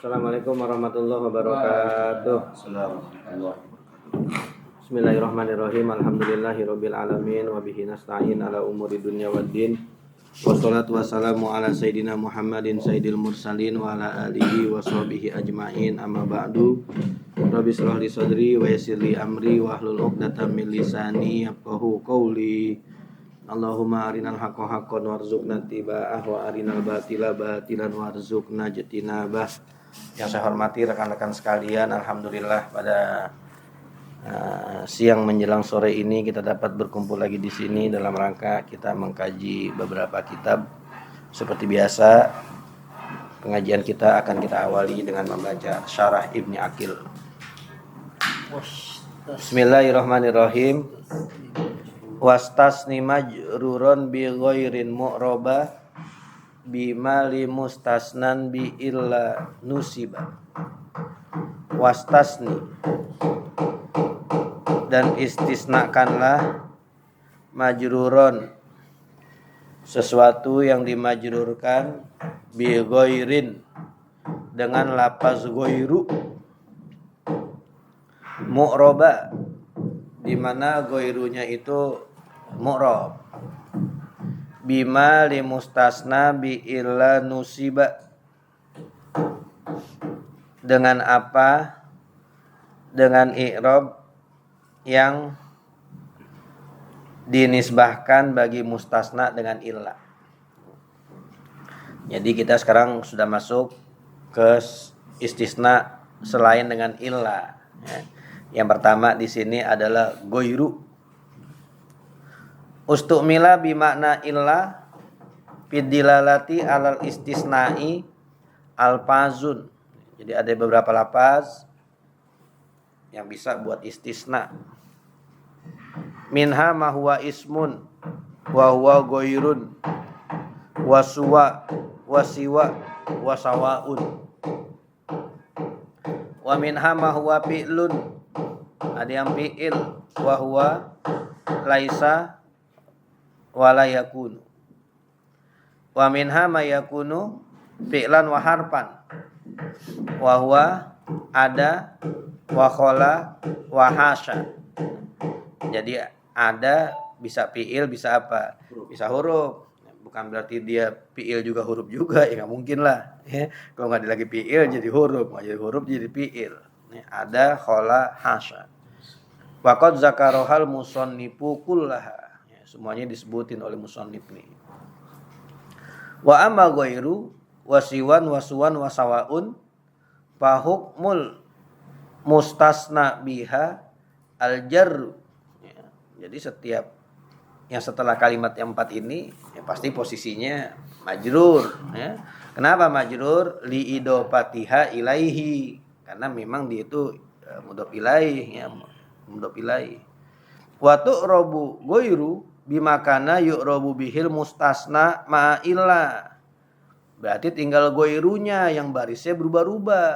Assalamualaikum warahmatullahi wabarakatuh. Bismillahirrahmanirrahim. Alhamdulillahirabbil alamin wa bihi nasta'in ala umuri dunya waddin. Wassalatu wassalamu ala sayidina Muhammadin sayyidil mursalin wa ala alihi wa sahbihi ajmain. Amma ba'du. Rabbi shrah li sadri wa yassir li amri wa hlul 'uqdatam min lisani yafqahu qawli. Allahumma arinal haqqa haqqan warzuqna ittiba'ah wa arinal batila batilan warzuqna ijtinabah. Yang saya hormati rekan-rekan sekalian, alhamdulillah pada siang menjelang sore ini kita dapat berkumpul lagi di sini dalam rangka kita mengkaji beberapa kitab. Seperti biasa, pengajian kita akan kita awali dengan membaca Syarah Ibni Aqil. Bismillahirrahmanirrahim. Wastasni majrurun bi ghairin mu'raba bima li mustasnan bi illa nusiba. Wastasni, dan istisnakanlah majrurun, sesuatu yang dimajrurkan, bi ghairin, dengan lafaz ghairu, mu'raba, di mana ghairunya itu mu'rab, bima li mustasna bi illa nusiba, dengan apa? Dengan i'rab yang dinisbahkan bagi mustasna dengan illa. Jadi kita sekarang sudah masuk ke istisna selain dengan illa. Yang pertama di sini adalah ghairu. Ustumila bimakna illa fidilalati alal istisna'i alfazun. Jadi ada beberapa lafaz yang bisa buat istisna. Minha ma huwa ismun wa huwa ghairun wa suwa wa siwa wa sawaun. Wa minha ma huwa fi'lun, ada yang fi'il, wa huwa laisa wala yakunu. Wa minha ma yakunu fi'lan wa harfan, wa huwa ada wa khala wa hasya. Jadi ada bisa fi'il, bisa apa? Bisa huruf. Bukan berarti dia fi'il juga huruf juga, ya nggak mungkin lah. Kalau nggak ada lagi fi'il jadi huruf, nggak jadi huruf jadi fi'il. Ada, khala, hasya. Waqad zakarohal musannifu kullaha. Semuanya disebutin oleh musannif nih. Wa amma ghairu wasiwan wasuwan wasawaun fa hukmul mustasna biha al-jarr. Jadi setiap yang setelah kalimat yang 4 ini ya pasti posisinya majrur, ya. Kenapa majrur? Li idofatiha ilaihi, karena memang dia itu mudhof ilaih, ya, mudhof ilaih. Wa tu'rabu ghairu bimakana yu'rabu bihil mustasna ma illa. Berarti tinggal ghairunya yang barisnya berubah-ubah,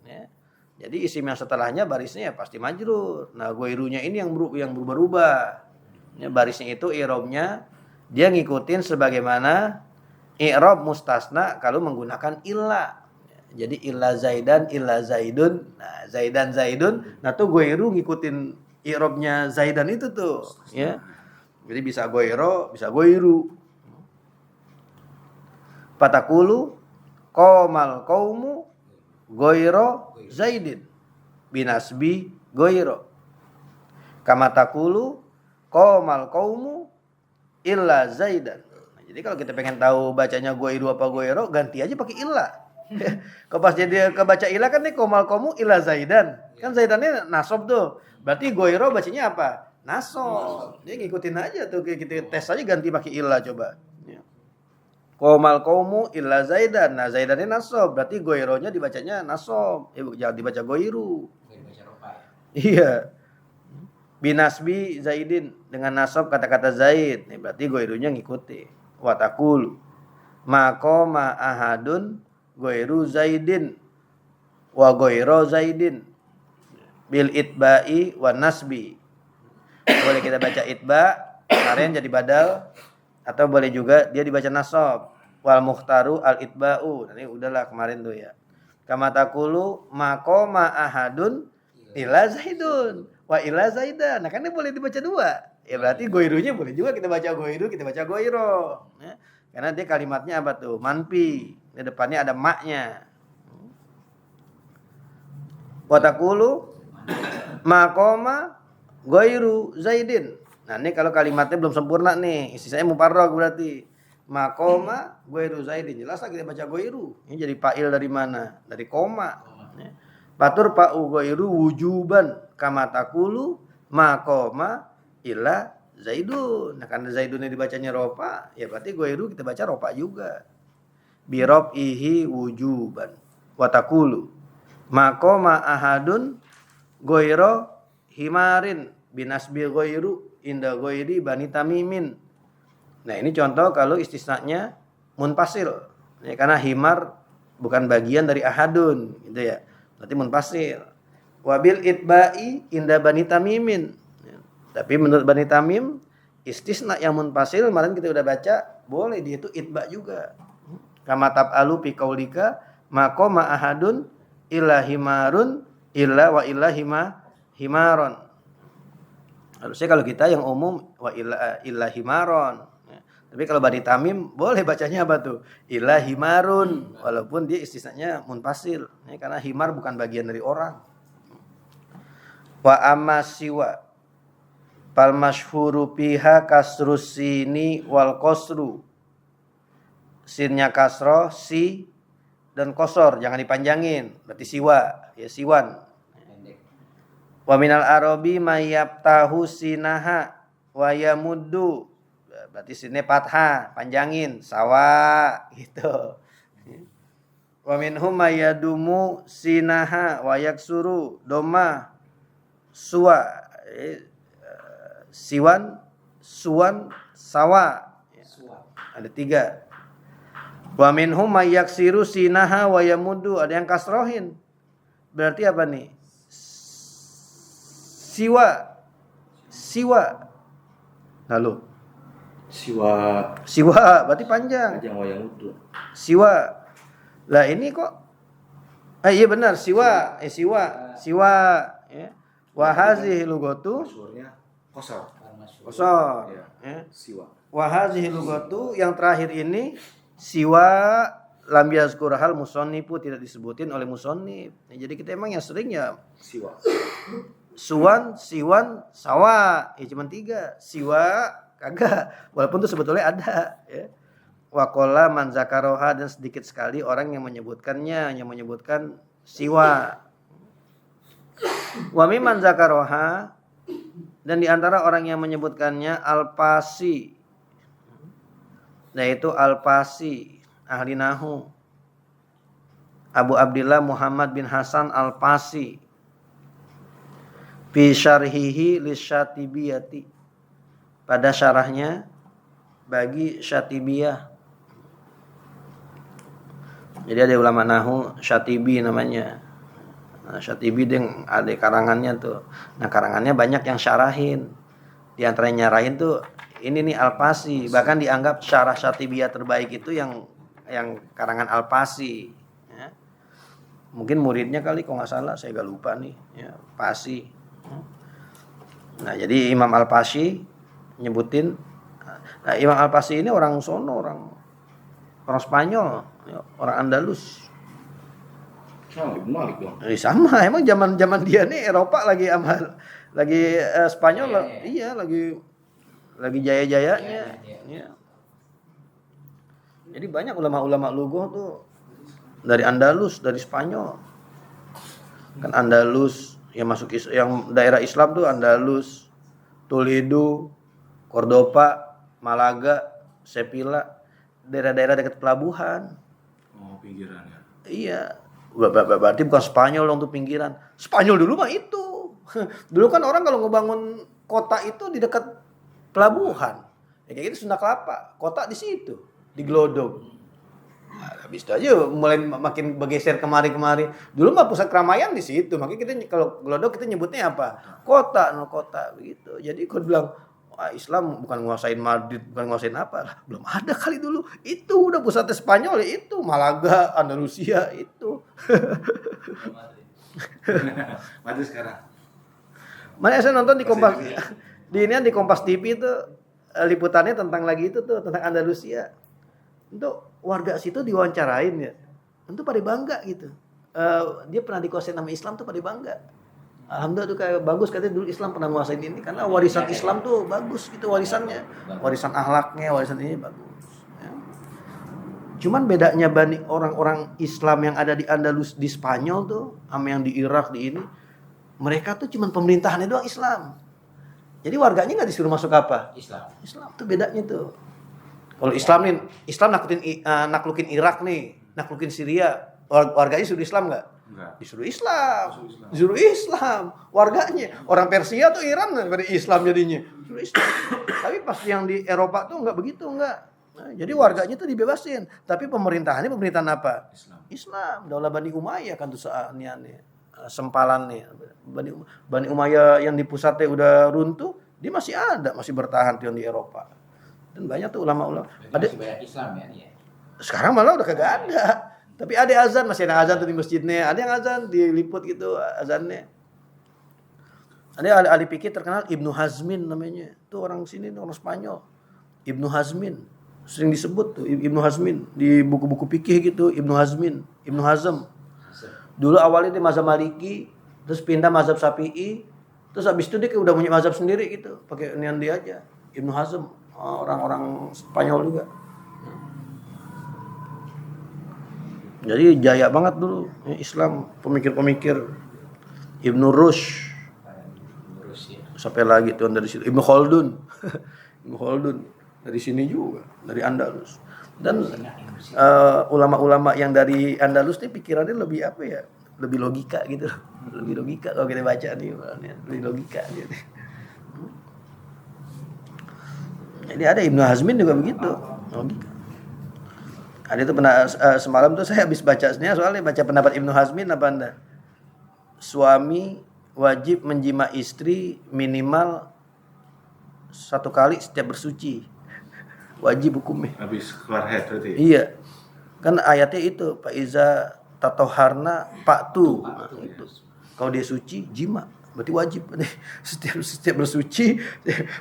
ya. Jadi isim yang setelahnya barisnya ya pasti majrur. Nah, ghairunya ini yang berubah-ubah. Ya, barisnya itu i'rabnya dia ngikutin sebagaimana i'rab mustasna kalau menggunakan illa. Jadi illa zaidan, illa zaidun. Nah, zaidan zaidun, nah tuh ghairu ngikutin i'rabnya zaidan itu tuh, ya. Jadi bisa ghairo, bisa ghairu. Fatakulu qomal qaumu ghairo zaidin binasbi ghairo. Kama takulu qomal qaumu illa zaidan. Nah, jadi kalau kita pengen tahu bacanya ghairu apa ghairo, ganti aja pakai illa. Kalau pas jadi kebaca illa kan nih qomal qaumu illa zaidan. Kan zaidannya nasab tuh. Berarti ghairo bacanya apa? Nasab. Dia ngikutin aja tuh, kita tes aja ganti pakai illa coba. Ya. Qomal qaumu illa zaidan. Nah, zaidannya nasab, berarti ghaironya dibacanya nasab. Jangan dibaca ghairu. Iya. Binasbi zaidin, dengan nasab kata-kata zaid. Nih berarti ghairunya ngikuti. Wa taqulu maqama ahadun ghairu zaidin wa ghairu zaidin bil itba'i wan nasbi. Boleh kita baca itba, kemarin jadi badal, atau boleh juga dia dibaca nasab. Wal mukhtaru al itba'u. Nanti udahlah kemarin tuh ya. Kama taqulu maqama ahadun ila zaidun wa ila zaidan. Nah, kan ini boleh dibaca dua. Ya berarti goirunya boleh juga kita baca goiru, kita baca goiro. Ya. Karena dia kalimatnya apa tuh? Manfi. Di depannya ada maknya. Wa taqulu maqama goiru zaidin. Nah, ini kalau kalimatnya belum sempurna nih, istilahnya muparrag berarti. Maqama goiru zaidin. Jelas lah kita baca goiru. Ini jadi fa'il dari mana? Dari koma. Patur pa'u goiru wujuban kama taqulu maqama illa zaidun. Nah, karena zaidun ini dibacanya rofa, ya berarti goiru kita baca rofa juga. Bi raf'ihi wujuban. Wa taqulu maqama ahadun goiro himarin binasbi goiru inda goiri bani tamimin. Nah, ini contoh kalau istisnanya munfasil. Ya, karena himar bukan bagian dari ahadun, gitu ya. Berarti munfasil. Wabil itba'i inda bani tamimin. Ya. Tapi menurut bani tamim, istisna yang munfasil kemarin kita udah baca, boleh dia itu itba juga. Kama tab'alu fi qaulika maqama ahadun illa himarun illa wa illa himaron. Harusnya kalau kita yang umum wa illa himaron. Tapi kalau bani tamim boleh bacanya apa tuh? Illa himarun, walaupun dia istisnanya munfasil. Ya, karena himar bukan bagian dari orang. Wa amma siwa fal masyhuru fiha kasrus sini wal qasru. Sinnya kasroh, si dan kosor, jangan dipanjangin. Berarti siwa, ya siwan. Wa minal arabi mayyabtahu sinaha wa yamuddu. Berarti sini fathah, panjangin, sawa gitu. Wa minhum mayyadumu sinaha wa yaksuru doma suwa. Siwan, suwan, sawa. Ada 3. Wa minhum mayyaksiru sinaha wa yamuddu, ada yang kasrohin. Berarti apa nih? Siwa. Lalu siwa berarti panjang. Siwa. Lah ini kok iya benar siwa. Siwa ya. Wa hazihi lugatu qasar. Ya. Siwa. Wa hazihi lugatu yang terakhir ini siwa lam yazkurahal musannifu, tidak disebutin oleh musannif. Nah, jadi kita emang yang sering ya siwa. Suwan, siwan, sawa. Ya cuma 3. Siwa kagak. Walaupun itu sebetulnya ada, ya. Wa qala man zakaroha, dan sedikit sekali orang yang menyebutkannya, yang menyebutkan siwa. Wa mimman zakaroha, dan di antara orang yang menyebutkannya al-Fasi. Yaitu al-Fasi, ahli nahu. Abu Abdillah Muhammad bin Hasan al-Fasi. Fi syarhihi lisyatibiyati, pada syarahnya bagi Syatibiyah. Jadi ada ulama nahu Syatibi namanya. Nah, Syatibi dia ada karangannya tuh. Nah, karangannya banyak yang syarahin. Di antaranya nyarahin tuh ini nih Al-Fasi. Bahkan dianggap syarah Syatibiyah terbaik itu yang karangan Al-Fasi. Ya. Mungkin muridnya kali, kalau nggak salah, saya agak lupa nih. Ya, Fasi. Nah, jadi Imam Al-Fasi nyebutin. Nah, Imam Al-Fasi ini orang sono, orang Spanyol, orang Andalus. Sama, emang zaman dia nih Eropa lagi Spanyol, iya lagi jaya-jayanya. Ya. Jadi banyak ulama-ulama lughah tuh dari Andalus, dari Spanyol. Kan Andalus yang masuk yang daerah Islam tuh Andalus, Toledo, Cordoba, Malaga, Sevilla, daerah-daerah dekat pelabuhan. Oh, pinggirannya. Iya. Berarti bukan Spanyol untuk pinggiran. Spanyol dulu mah itu. Dulu kan orang kalau ngebangun kota itu di dekat pelabuhan. Ya kayak gitu Sunda Kelapa, kota di situ, di Glodok. Nah, habis itu aja mulai makin bergeser kemari-kemari. Dulu mah pusat keramaian di situ. Makanya kita kalau Glodok kita nyebutnya apa? Kota begitu. Jadi kalau bilang Islam bukan nguasain Madrid, bukan nguasain apa lah. Belum ada kali dulu. Itu udah pusatnya Spanyol itu, Malaga, Andalusia itu. Mati sekarang. Mana saya nonton di Kompas di Kompas TV itu liputannya tentang lagi itu tuh tentang Andalusia. Untuk warga situ diwawancarain ya. Tentu pada bangga gitu. Dia pernah dikuasain sama Islam tuh pada bangga. Alhamdulillah tuh kayak bagus katanya dulu Islam pernah nguasain ini karena warisan Islam tuh bagus gitu warisannya. Warisan akhlaknya, warisan ini bagus. Ya. Cuman bedanya orang-orang Islam yang ada di Andalus di Spanyol tuh sama yang di Irak di ini, mereka tuh cuman pemerintahannya doang Islam. Jadi warganya nggak disuruh masuk apa? Islam tuh bedanya tuh. Kalau Islam nih, Islam naklukin Irak nih, naklukin Syria, warganya suruh Islam nggak? Enggak. Disuruh Islam. Warganya orang Persia tuh Iran daripada Islam jadinya. Disuruh Islam. Tapi pas yang di Eropa tuh nggak begitu, nggak. Nah, jadi warganya tuh dibebasin. Tapi pemerintahannya pemerintahan apa? Islam. Daulah Bani Umayyah kan tuh nih sempalan nih. Bani Umayyah yang di pusatnya udah runtuh, dia masih ada, masih bertahan tuh yang di Eropa. Dan banyak tuh ulama-ulama. Ada banyak Islam ya. Sekarang malah udah kagak ada. Tapi ada azan, masih ada azan tuh di masjidnya. Ada yang azan diliput gitu azannya. Ada ahli fikih terkenal Ibnu Hazmin namanya. Itu orang sini, orang Spanyol. Ibnu Hazmin. Sering disebut tuh Ibnu Hazmin di buku-buku fikih gitu, Ibnu Hazmin, Ibnu Hazm. Dulu awalnya dia mazhab Maliki, terus pindah mazhab Syafi'i, terus habis itu dia udah punya mazhab sendiri gitu, pakai nian dia aja. Ibnu Hazm, orang-orang Spanyol juga. Jadi jaya banget dulu Islam, pemikir-pemikir Ibnu Rushd. Sampai lagi tuh dari situ Ibnu Khaldun. Ibnu Khaldun dari sini juga, dari Andalus. Dan ulama-ulama yang dari Andalus nih pikirannya lebih apa ya? Lebih logika gitu. Lebih logika kalau kita baca nih, lebih logika gitu. Jadi ada Ibnu Hazmin juga begitu, logika. Ada itu pernah semalam tuh saya habis baca soalnya baca pendapat Ibnu Hazmin apa Anda? Suami wajib menjima istri minimal 1 kali setiap bersuci. Wajib hukumnya. Habis keluar head berarti. Iya. Kan ayatnya itu Pak Iza tatoharna Paktu. Nah, itu. Kalau dia suci jima, berarti wajib. Setiap bersuci,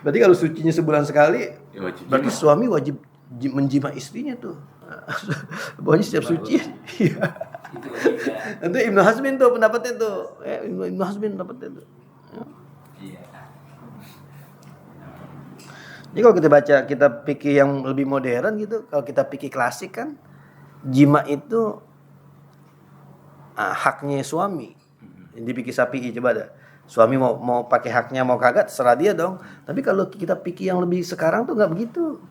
berarti kalau sucinya sebulan sekali, ya wajib berarti jima. Suami wajib menjima istrinya tuh. Pokoknya setiap suci. Iya. Itu Ibnu Hazmin tuh pendapatnya tuh. Ibnu Hazmin pendapatnya tuh. Iya. Jadi kalau kita baca kita fikih yang lebih modern gitu, kalau kita fikih klasik kan jima itu haknya suami. Di fikih Syafi'i coba dah. Suami mau pakai haknya mau kagak terserah dia dong. Tapi kalau kita fikih yang lebih sekarang tuh enggak begitu.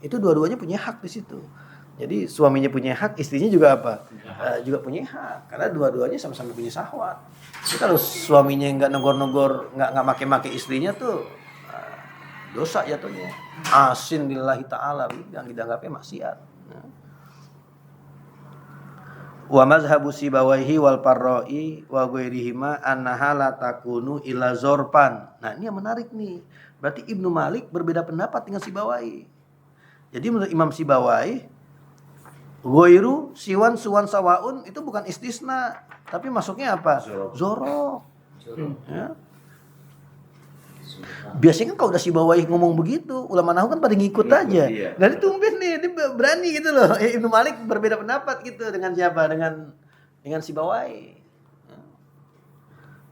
Itu dua-duanya punya hak di situ. Jadi suaminya punya hak, istrinya juga apa? Juga punya hak. Karena dua-duanya sama-sama punya syahwat. Jadi kalau suaminya nggak negor-negor, nggak make-make istrinya tuh dosa jatuhnya. Asin lillahi ta'ala, yang dianggapnya maksiat. Wa mazhabu Sibawaihi wal Parra'i wa ghairihima annaha la takunu illa zorpan. Nah, ini yang menarik nih. Berarti Ibnu Malik berbeda pendapat dengan Sibawaihi. Jadi menurut Imam Sibawaihi, ghairu siwan suwan sawaun itu bukan istisna, tapi masuknya apa? Zorok. Ya. Biasanya kan kalau udah Sibawaihi ngomong begitu, ulama nahwu kan pada ngikut aja. Iya. Dan tumben nih, dia berani gitu loh. Ibnu Malik berbeda pendapat gitu dengan siapa? Dengan Sibawaihi.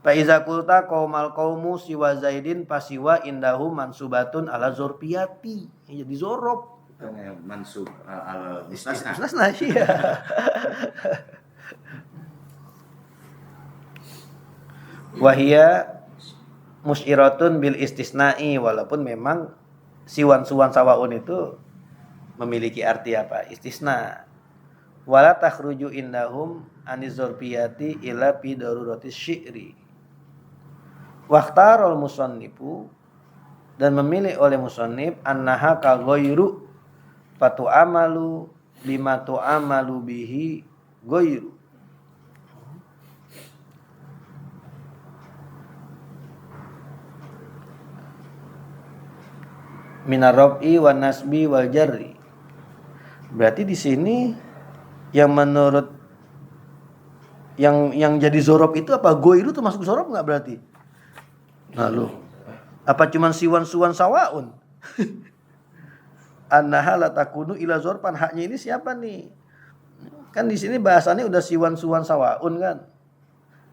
Fa iza qulta qaumal qaumu siwa Zaidin pasiwa indahu mansubatun ala zorpiyati. Jadi zorok. Mansub al istisna iya. Wahia musyiratun bil istisna'i, walaupun memang siwan suwan sawaun itu memiliki arti apa? Istisna. Wala takhruju indahum anizorpiyati ila bi daruratis syi'ri. Waqtarul musannifu, dan memilih oleh musannif annaha ka ghairu fatu amalu lima tu amalu bihi ghairu. Minar rab'i wan nasbi wal jarri. Berarti di sini yang menurut Yang jadi zorob itu apa? Goiru tuh masuk zorob nggak berarti? Lalu apa cuman siwan suwan sawaun? Annaha la takunu ila zorpan. Haknya ini siapa nih? Kan di sini bahasannya udah siwan suwan sawaun kan?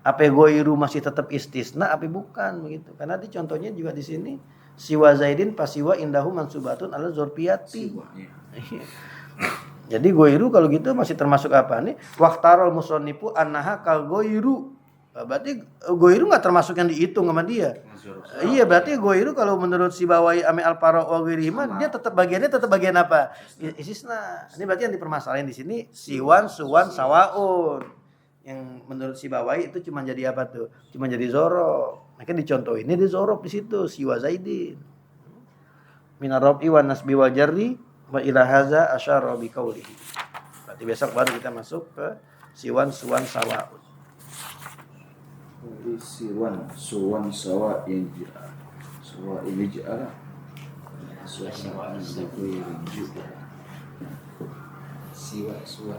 Apa goiru masih tetap istisna apa bukan begitu? Karena di contohnya juga di sini siwa zaidin pasiwa indahu mansubatun ala zorpiyati. Jadi goiru kalau gitu masih termasuk apa nih? Waqtarul musonnifu annaha kal goiru. Berarti goiru nggak termasuk yang dihitung sama dia. Iya, berarti goiru kalau menurut si Bawai ame al-Faro wa ghairihima dia tetap bagian apa? Istisna. Ini berarti yang dipermasalahin di sini siwan suwan sawaun. Yang menurut si Bawai itu cuma jadi apa tuh? Cuma jadi zorob. Nah, kan dicontohin ini di zorob di situ siwa zaidin. Minar rabi wan nasbi wal jarri wa ila hadza asyara bi qaulihi. Berarti besok baru kita masuk ke siwan suwan sawaun. Siwan suwan sawa yang sawa ini jara siwa suwa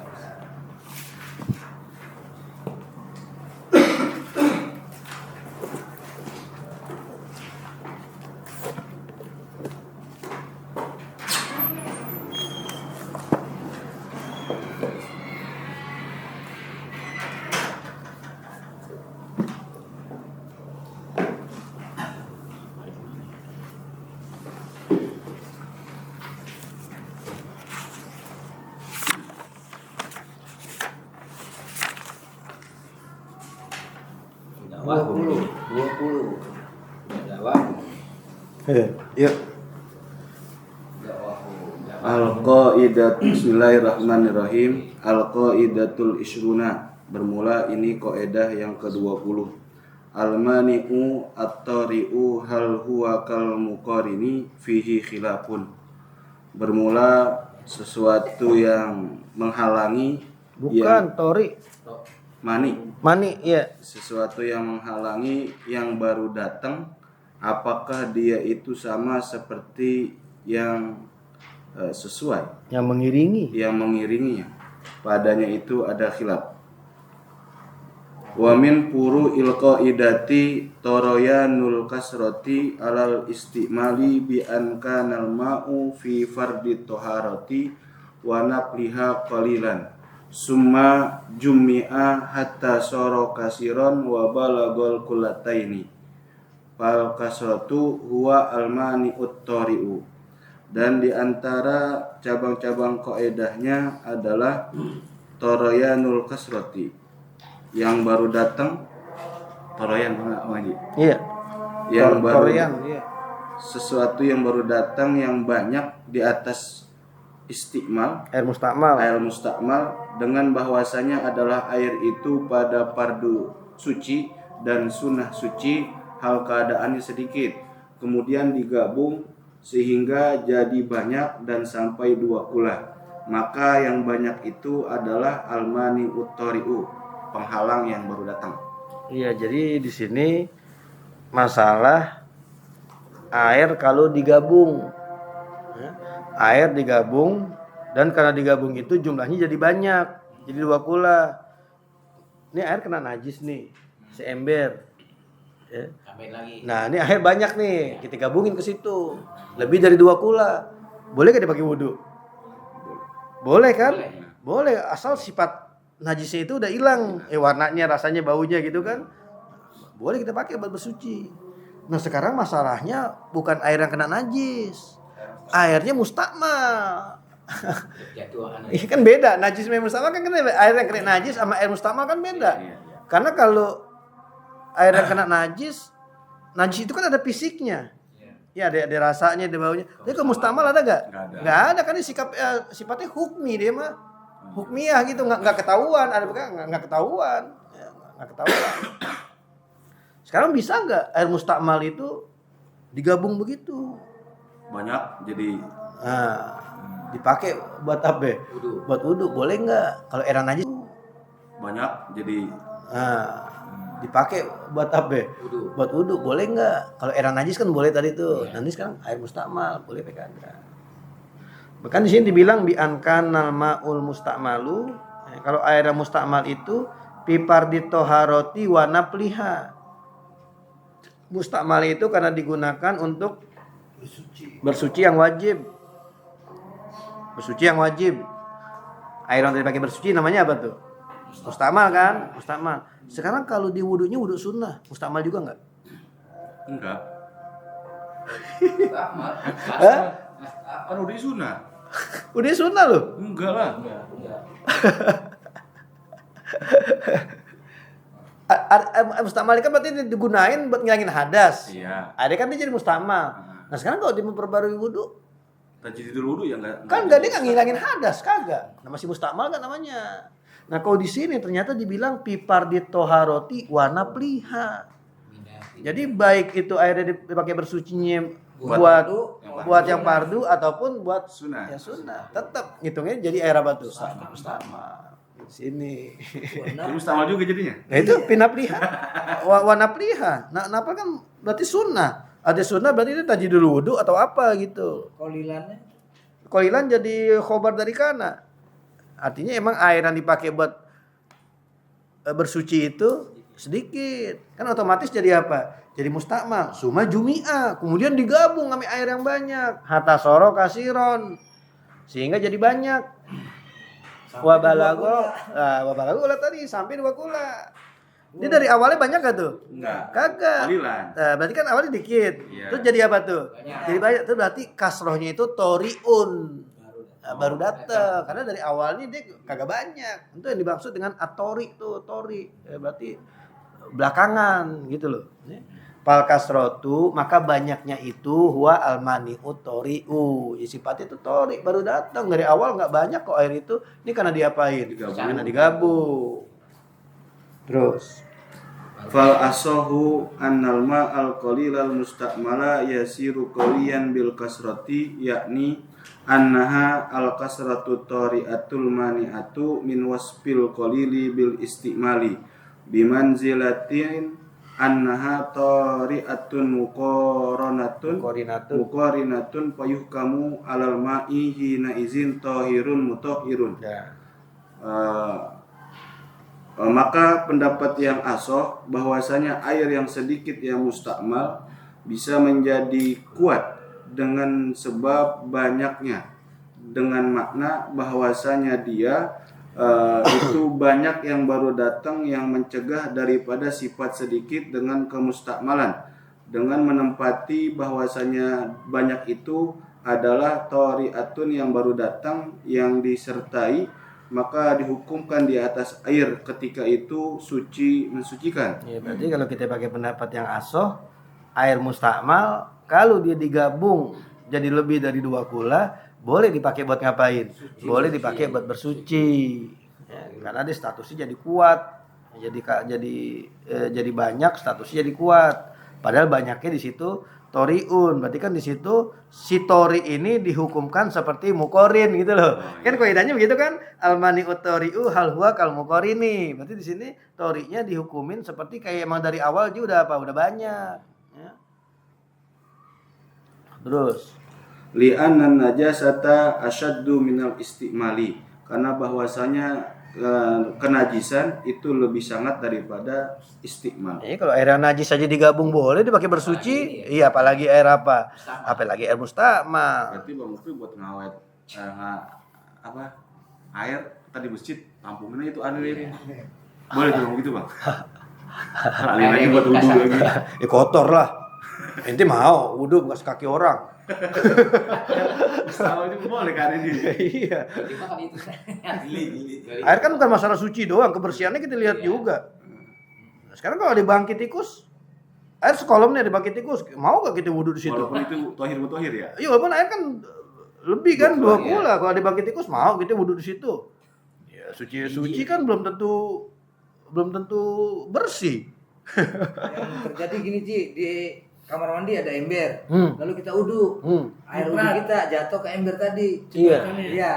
Yuk. Bismillahirrahmanirrahim. Al-qaidatul isruna. Bermula ini kaidah yang ke-20. Al-mani'u at-tari'u hal huwa kal muqarini fihi khilafun. Bermula sesuatu yang menghalangi Bukan tori. Mani, ya. Sesuatu yang menghalangi yang baru datang, apakah dia itu sama seperti yang sesuai, Yang mengiringinya? Padanya itu ada khilaf. Wa min puru ilqaidati toroyanul kasroti alal istimali bi an kanal ma'u fi fardi toharati wa naqliha qalilan summa jummi'a hatta soro kasiron wa balagol kulataini fal kasratu huwa almani uttori'u. Dan diantara cabang-cabang kaidahnya adalah toroyanul kasroti, yang baru datang. Toroyan mana Haji? Iya. Yang baru Toroyan, iya. Sesuatu yang baru datang yang banyak di atas istiqmal, Air mustakmal. air mustakmal, dengan bahwasanya adalah air itu pada fardu suci dan sunnah suci hal keadaannya sedikit, kemudian digabung sehingga jadi banyak dan sampai 2 kula. Maka yang banyak itu adalah almani uttori'u, penghalang yang baru datang. Iya, jadi di sini masalah air kalau digabung. Ya, air digabung dan karena digabung itu jumlahnya jadi banyak, jadi 2 kula. Ini air kena najis nih, seember. Ya. Nah, ini air banyak nih, kita gabungin ke situ. Lebih dari 2 kula. Boleh gak dipakai wudhu? Boleh kan? Boleh, asal sifat najisnya itu udah hilang. Warnanya, rasanya, baunya gitu kan. Boleh kita pakai buat bersuci. Nah, sekarang masalahnya bukan air yang kena najis. Airnya mustakmal. Ini kan beda, najis sama mustakmal kan air yang kena najis sama air mustakmal kan beda. Karena kalau air yang kena najis itu kan ada fisiknya. Ya ada rasanya, ada baunya. Tapi kalau mustakmal ada gak? Gak ada kan, ini sifatnya hukmi dia mah. Hukmiyah gitu, nggak ketahuan, ada nggak ketahuan. Ya, nggak ketahuan. Sekarang bisa nggak air mustakmal itu digabung begitu? Banyak jadi dipakai buat apa? Buat wudu boleh nggak? Kalau air najis banyak jadi dipakai buat apa? Buat wudu boleh nggak? Kalau air najis kan boleh tadi tuh. Nanti sekarang air mustakmal boleh pakai kagak? Bahkan di sini dibilang bi ankanal maul mustakmalu. Kalau air yang mustakmal itu Pipardi toharoti wa napliha. Mustakmal itu karena digunakan untuk bersuci yang wajib. Bersuci yang wajib. Air yang dipakai bersuci namanya apa tuh? Mustakmal kan? Mustakmal. Sekarang kalau di wudunya wudu sunnah, mustakmal juga enggak? Enggak. Hah? Kan udah sunnah. Udah sunnah loh. Enggak lah. Mustakmal kan berarti digunain buat ngilangin hadas. Iya. Ada kan dia jadi mustakmal. Nah sekarang kalau dia memperbarui wudu, Tajdidul wudu ya enggak. kan enggak, dia nggak ngilangin hadas, kagak. Nah masih mustakmal kan namanya. Nah kalau di sini ternyata dibilang pipardi toharoti warna pliha. Jadi baik itu airnya dipakai bersucinya buat yang fardu ataupun buat Sunnah. ya sunnah, tetap ngitungnya jadi air apa tuh? Mustakmal. Di sini. Jadi mustamal juga jadinya. Nah itu pinapliha. Warna pliha. Nah, kenapa kan berarti sunnah. Ada sunnah berarti itu tajdidul wudu atau apa gitu. Kolilannya Qalilan jadi khobar dari kana. Artinya emang air yang dipakai buat bersuci itu sedikit. Kan otomatis jadi apa? Jadi mustakmal. Suma jumi'ah. Kemudian digabung sama air yang banyak. Hatta soro kasiron. Sehingga jadi banyak. Wabalago lah tadi sampai 2 kula. Dia dari awalnya banyak gak tuh? Enggak. Kagak. Qalilan. Nah, berarti kan awalnya dikit. Iya. Terus jadi apa tuh? Banyak. Jadi banyak. Itu berarti kasrohnya itu toriun. Nah, baru datang. Karena dari awalnya dia kagak banyak. Itu yang dimaksud dengan atori tuh, tori. Berarti belakangan gitu loh. Fal kasrotu, maka banyaknya itu huwa almani'u tori'u. Ya, sifatnya itu tori, baru datang. Dari awal nggak banyak kok air itu. Ini karena diapain? Digabung. Karena digabung. Terus Fal asahu annal ma'al qalilal mustakmala yasiru qaliyan bil kasrati yakni annaha al kasratu tari'atul mani'atu min wasfil qalili bil istimali bimanzilatin annaha tari'atun muqarinatun fayuhkamu alal ma'i hina izin tahirun mutahhirun. ya. Maka pendapat yang asoh bahwasanya air yang sedikit yang mustakmal bisa menjadi kuat dengan sebab banyaknya, dengan makna bahwasanya dia itu banyak yang baru datang yang mencegah daripada sifat sedikit dengan kemustakmalan, dengan menempati bahwasanya banyak itu adalah tari'atun yang baru datang yang disertai, maka dihukumkan di atas air ketika itu suci mensucikan. Ya, berarti kalau kita pakai pendapat yang asoh, air mustakmal kalau dia digabung jadi lebih dari 2 kula, boleh dipakai buat ngapain? Boleh dipakai buat bersuci. Ya, karena dia statusnya jadi kuat. Jadi banyak, statusnya jadi kuat. Padahal banyaknya di situ toriun. Berarti kan di situ si tori ini dihukumkan seperti mukorin gitu loh. Kan kaidahnya begitu kan? Almani utoriu hal huwa kal mukorini. Berarti di sini torinya dihukumin seperti kayak emang dari awal dia udah apa? Udah banyak. Ya. Terus Li'annan najasata asyaddu minal istimali, karena bahwasanya kenajisan itu lebih sangat daripada istiqmal. kalau air yang najis saja digabung boleh dipakai bersuci. Iya, apalagi air apa? Apalagi air mustakmal. Berarti Bang Mufti buat ngawet air tadi masjid tampungnya itu ada ini. Boleh tuh gitu Bang. Alin lagi buat wudu lagi. Ya kotor lah. Ente mau wudu bekas kaki orang. Sama itu boleh kan ini. Iya. makan itu. Air kan bukan masalah suci doang, kebersihannya kita lihat juga. Nah, sekarang kalau ada bangkit tikus, air sekolam nih ada bangkit tikus, mau gak kita wudu di situ? Walaupun itu tohir ya. Iya, walaupun air kan lebih kan 2 kula. Kalau ada bangkit tikus mau kita wudu di situ. Ya suci kan belum tentu bersih. Yang terjadi gini Ji, di kamar mandi ada ember, lalu kita uduk, air uduk kita jatuh ke ember tadi. Iya. Iya,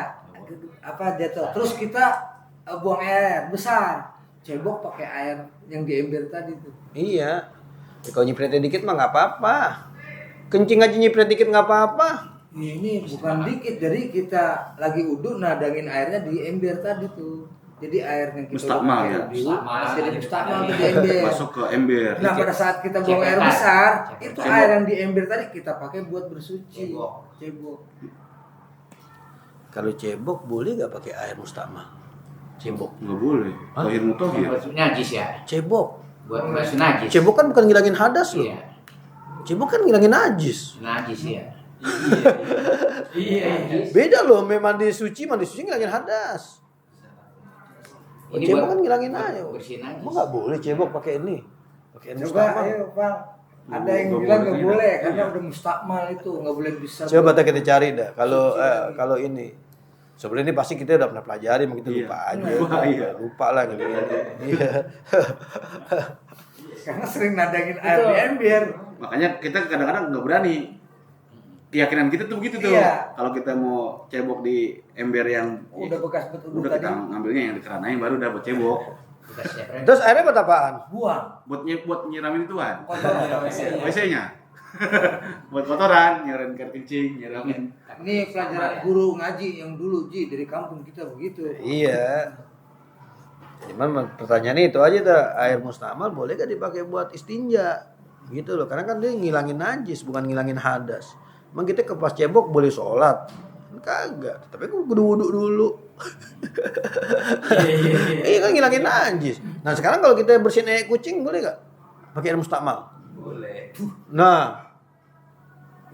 jatuh. Terus kita buang air besar, cebok pakai air yang di ember tadi tuh. Iya. Ya, kalau nyipretnya dikit mah nggak apa-apa. Kencing aja nyipret dikit nggak apa-apa. Ini bukan dikit, jadi kita lagi uduk nadangin airnya di ember tadi tuh. Jadi air yang kita Mustakmal pakai ya? di masih jadi mustakmal tuh di ember. Masuk ke ember. Nah pada saat kita buang air besar, itu air yang di ember tadi kita pakai buat bersuci. Cebok. Kalau cebok boleh nggak pakai air mustakmal? Cebok. Nggak boleh. Tohir mutohir. Najis ya. Cebok. Buat basuh najis. Cebok kan bukan ngilangin hadas loh. Iya. Cebok kan ngilangin najis. Najis ya. Iya. Beda loh, mandi suci ngilangin hadas. Oh, Ini cebok buat- kan ngilangin buat aja. bersihin najis. Emang nggak boleh cebok pakai ini? Pakai Coba mustakmal. ayo Bang. Ada yang Nggak bilang boleh. nggak boleh karena udah mustakmal itu nggak boleh bisa. Coba kita cari dah. Kalau ini sebenarnya ini pasti kita udah pernah pelajari, mungkin kita Iya. lupa aja. Lupa, iya. Lupa lah gitu. Iya. Karena sering nadangin air di ember. Makanya kita kadang-kadang nggak berani. Keyakinan kita tuh begitu tuh. Iya. Kalau kita mau cebok di ember yang Udah bekas betul udah tadi. kita ngambilnya yang di keranain baru udah buat cebok. Bukan siapa. Terus airnya buat apaan? Buang. Buat nyiramin ituan. Kotoran. WC-nya. Buat kotoran, nyiramin air kencing, nyiramin. Ini pelajaran guru ngaji yang dulu Ji dari kampung kita begitu. Iya. Cuman pertanyaannya itu aja dah, air mustakmal boleh gak dipakai buat istinja? Gitu loh, karena kan dia ngilangin najis, bukan ngilangin hadas. Emang kita ke pas cebok boleh sholat? Kagak, tapi aku kudu wudhu dulu. Iya kan ngilangin najis. Nah sekarang kalau kita bersihin air kucing boleh gak? Pakai air mustakmal? Boleh. Nah,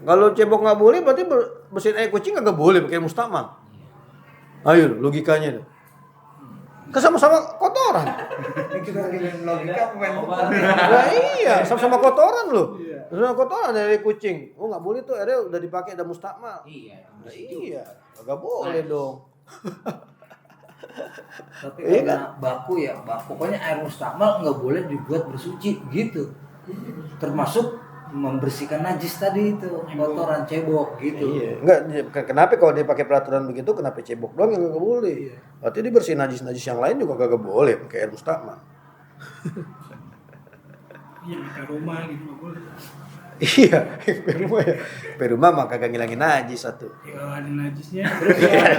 kalau cebok nggak boleh, berarti bersihin air kucing kagak boleh pakai air mustakmal. Ayo logikanya tuh. Kan sama-sama kotoran. Ini kita lagi main logika pemain bola. Nah iya, sama-sama kotoran loh. Sama kotoran dari kucing. Oh nggak boleh tuh, airnya udah dipakai udah mustakmal. Iya. Nah, iya, kagak boleh dong. Tapi Iya karena baku ya, pokoknya air mustakmal nggak boleh dibuat bersuci gitu. Termasuk membersihkan najis tadi itu, kotoran cebok gitu. Iya, enggak kenapa kalau dia pakai peraturan begitu, kenapa cebok doang yang kagak boleh? Iya. Berarti dia bersihin najis-najis yang lain juga kagak boleh pakai air mustakmal. Iya, ke rumah gitu nggak boleh. Iya, perumah mah kagak ngilangin najis satu. Ya kalau ada najisnya.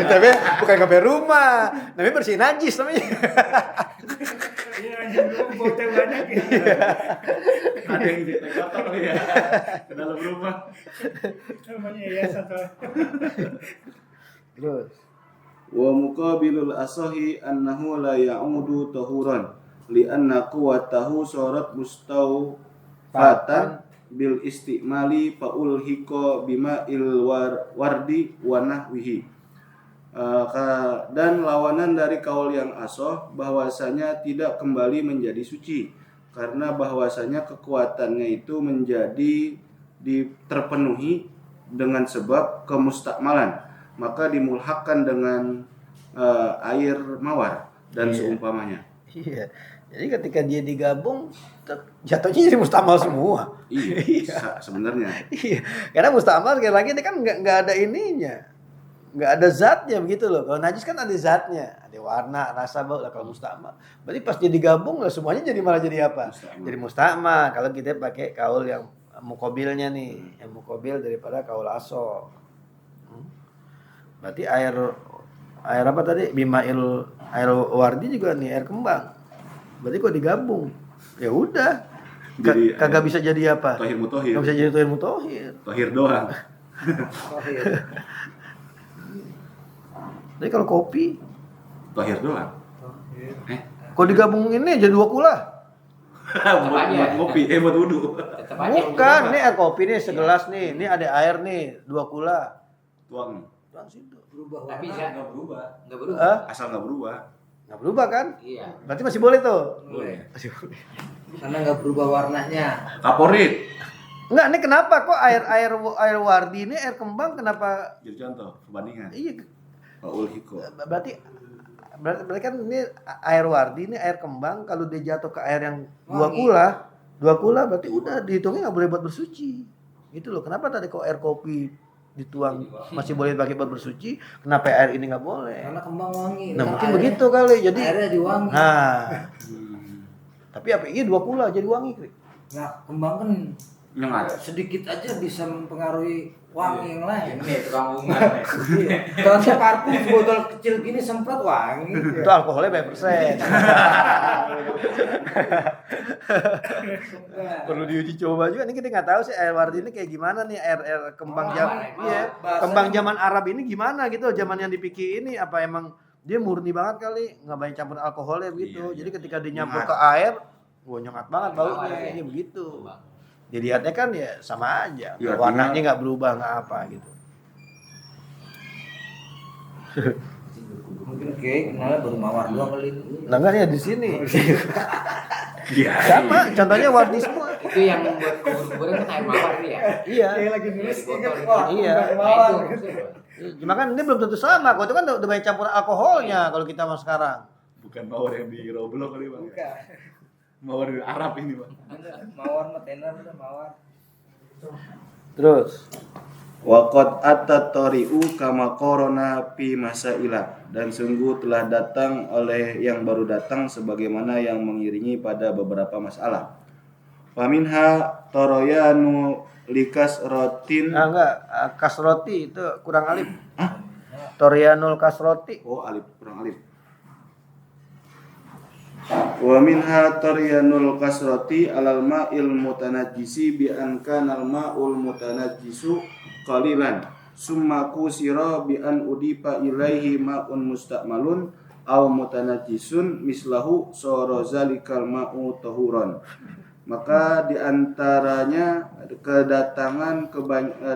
Tapi bukan ke rumah, namanya bersihin najis namanya. Iya, anjing lu botol banyak ya. Ada yang di kotor ya ke dalam rumah. Namanya yayasan soalnya. Terus, Wa muqabilul asahi annahu la ya'udu tahuran li'anna quwwatahu sarat mustawfatan bil istimali faul hiko bima wardi wa nahwihi. Dan lawanan dari kaul yang asoh bahwasanya tidak kembali menjadi suci karena bahwasanya kekuatannya itu menjadi terpenuhi dengan sebab kemustakmalan, maka dimulhakkan dengan air mawar dan seumpamanya. iya. Jadi ketika dia digabung, jatuhnya jadi mustakmal semua. Iya, sebenarnya. Iya, karena mustakmal sekali lagi ini kan nggak ada ininya, nggak ada zatnya begitu loh. Kalau najis kan ada zatnya, ada warna, rasa, bau. Lah kalau mustakmal, berarti pas dia digabung lah semuanya jadi malah jadi apa? Mustakmal. Jadi mustakmal. Kalau kita pakai kaul yang mukobilnya nih, yang mukobil daripada kaul aso. Berarti air apa tadi? Air wardi juga nih, air kembang. Berarti kok digabung, ya udah. Jadi Kagak bisa jadi apa? Tohir mutohir. Kagak bisa jadi tohir mutohir. Tohir doang. Oh, iya. Tapi kalau kopi, Tohir doang. kalau digabung ini jadi 2 kula. buat ngopi, buat wudhu. Tetap aja. Bukan, ini air kopi nih segelas nih. Ini ada air nih 2 kula. Tuang. Tuang situ. Berubah Tapi warna. nggak berubah. Nggak berubah. Hah? Asal nggak berubah. Nggak berubah kan? Iya. Berarti masih boleh tuh. Boleh. Masih boleh. Karena nggak berubah warnanya. Kaporit. Enggak, ini kenapa kok air wardi ini air kembang kenapa? Jadi contoh perbandingan. Iya, Faul hiko. berarti kan ini air wardi ini air kembang, kalau dia jatuh ke air yang 2 kula berarti udah dihitungnya nggak boleh buat bersuci. Gitu loh. Kenapa tadi kok air kopi dituang masih boleh dipakai buat bersuci, kenapa air ini nggak boleh? Karena kembang wangi. Nah Kan mungkin airnya- begitu kali. Jadi Airnya diwangi. nah, tapi apa iya 2 kula jadi wangi, Kri. Nah, kembang kan Nyengat. sedikit aja bisa mempengaruhi wangi yang lain. Ini tukang bunga. Iya. Kalau parfum botol kecil gini semprot wangi. Itu alkoholnya berapa persen? Perlu diuji coba juga. Ini kita nggak tahu sih air wardi ini kayak gimana nih, air kembang zaman, iya, kembang zaman Arab ini gimana gitu, zaman yang dipikir ini apa emang dia murni banget kali, nggak banyak campur alkoholnya begitu. Jadi ketika dinyampur ke air, wah nyengat banget baunya, ini begitu. Dilihatnya kan ya sama aja, Ya, warnanya nggak berubah nggak apa gitu. Mungkin kayak kenalnya baru mawar doang kali ini. Nah kan ya di sini. Iya. Sama, contohnya wardi semua. Itu yang buat kubur-kuburan kan air mawar ini ya. Iya. lagi nulis ingat, Iya. Nah, Cuma kan ini belum tentu sama. Kalau itu kan udah banyak campur alkoholnya kalau kita mah sekarang. Bukan mawar yang di Roblox kali Bang. Mawar di Arab ini Bang. Mawar mah tenar udah mawar. Terus Waqad at-tari'u kama korona fi masailah, dan sungguh telah datang oleh yang baru datang sebagaimana yang mengiringi pada beberapa masalah. Faminha toroyanu likas rotin. enggak kasroti itu kurang alif. Torianul kasroti. Oh, alif kurang alif. Wa minha taryanul kasrati alal ma'il mutanajjisi bi an kanal ma'ul mutanajjisu qalilan summa kusira bi an udipa ilaihi ma'un musta'malun aw mutanajjisun mislahu sara zalikal ma'u tahuran. Maka diantaranya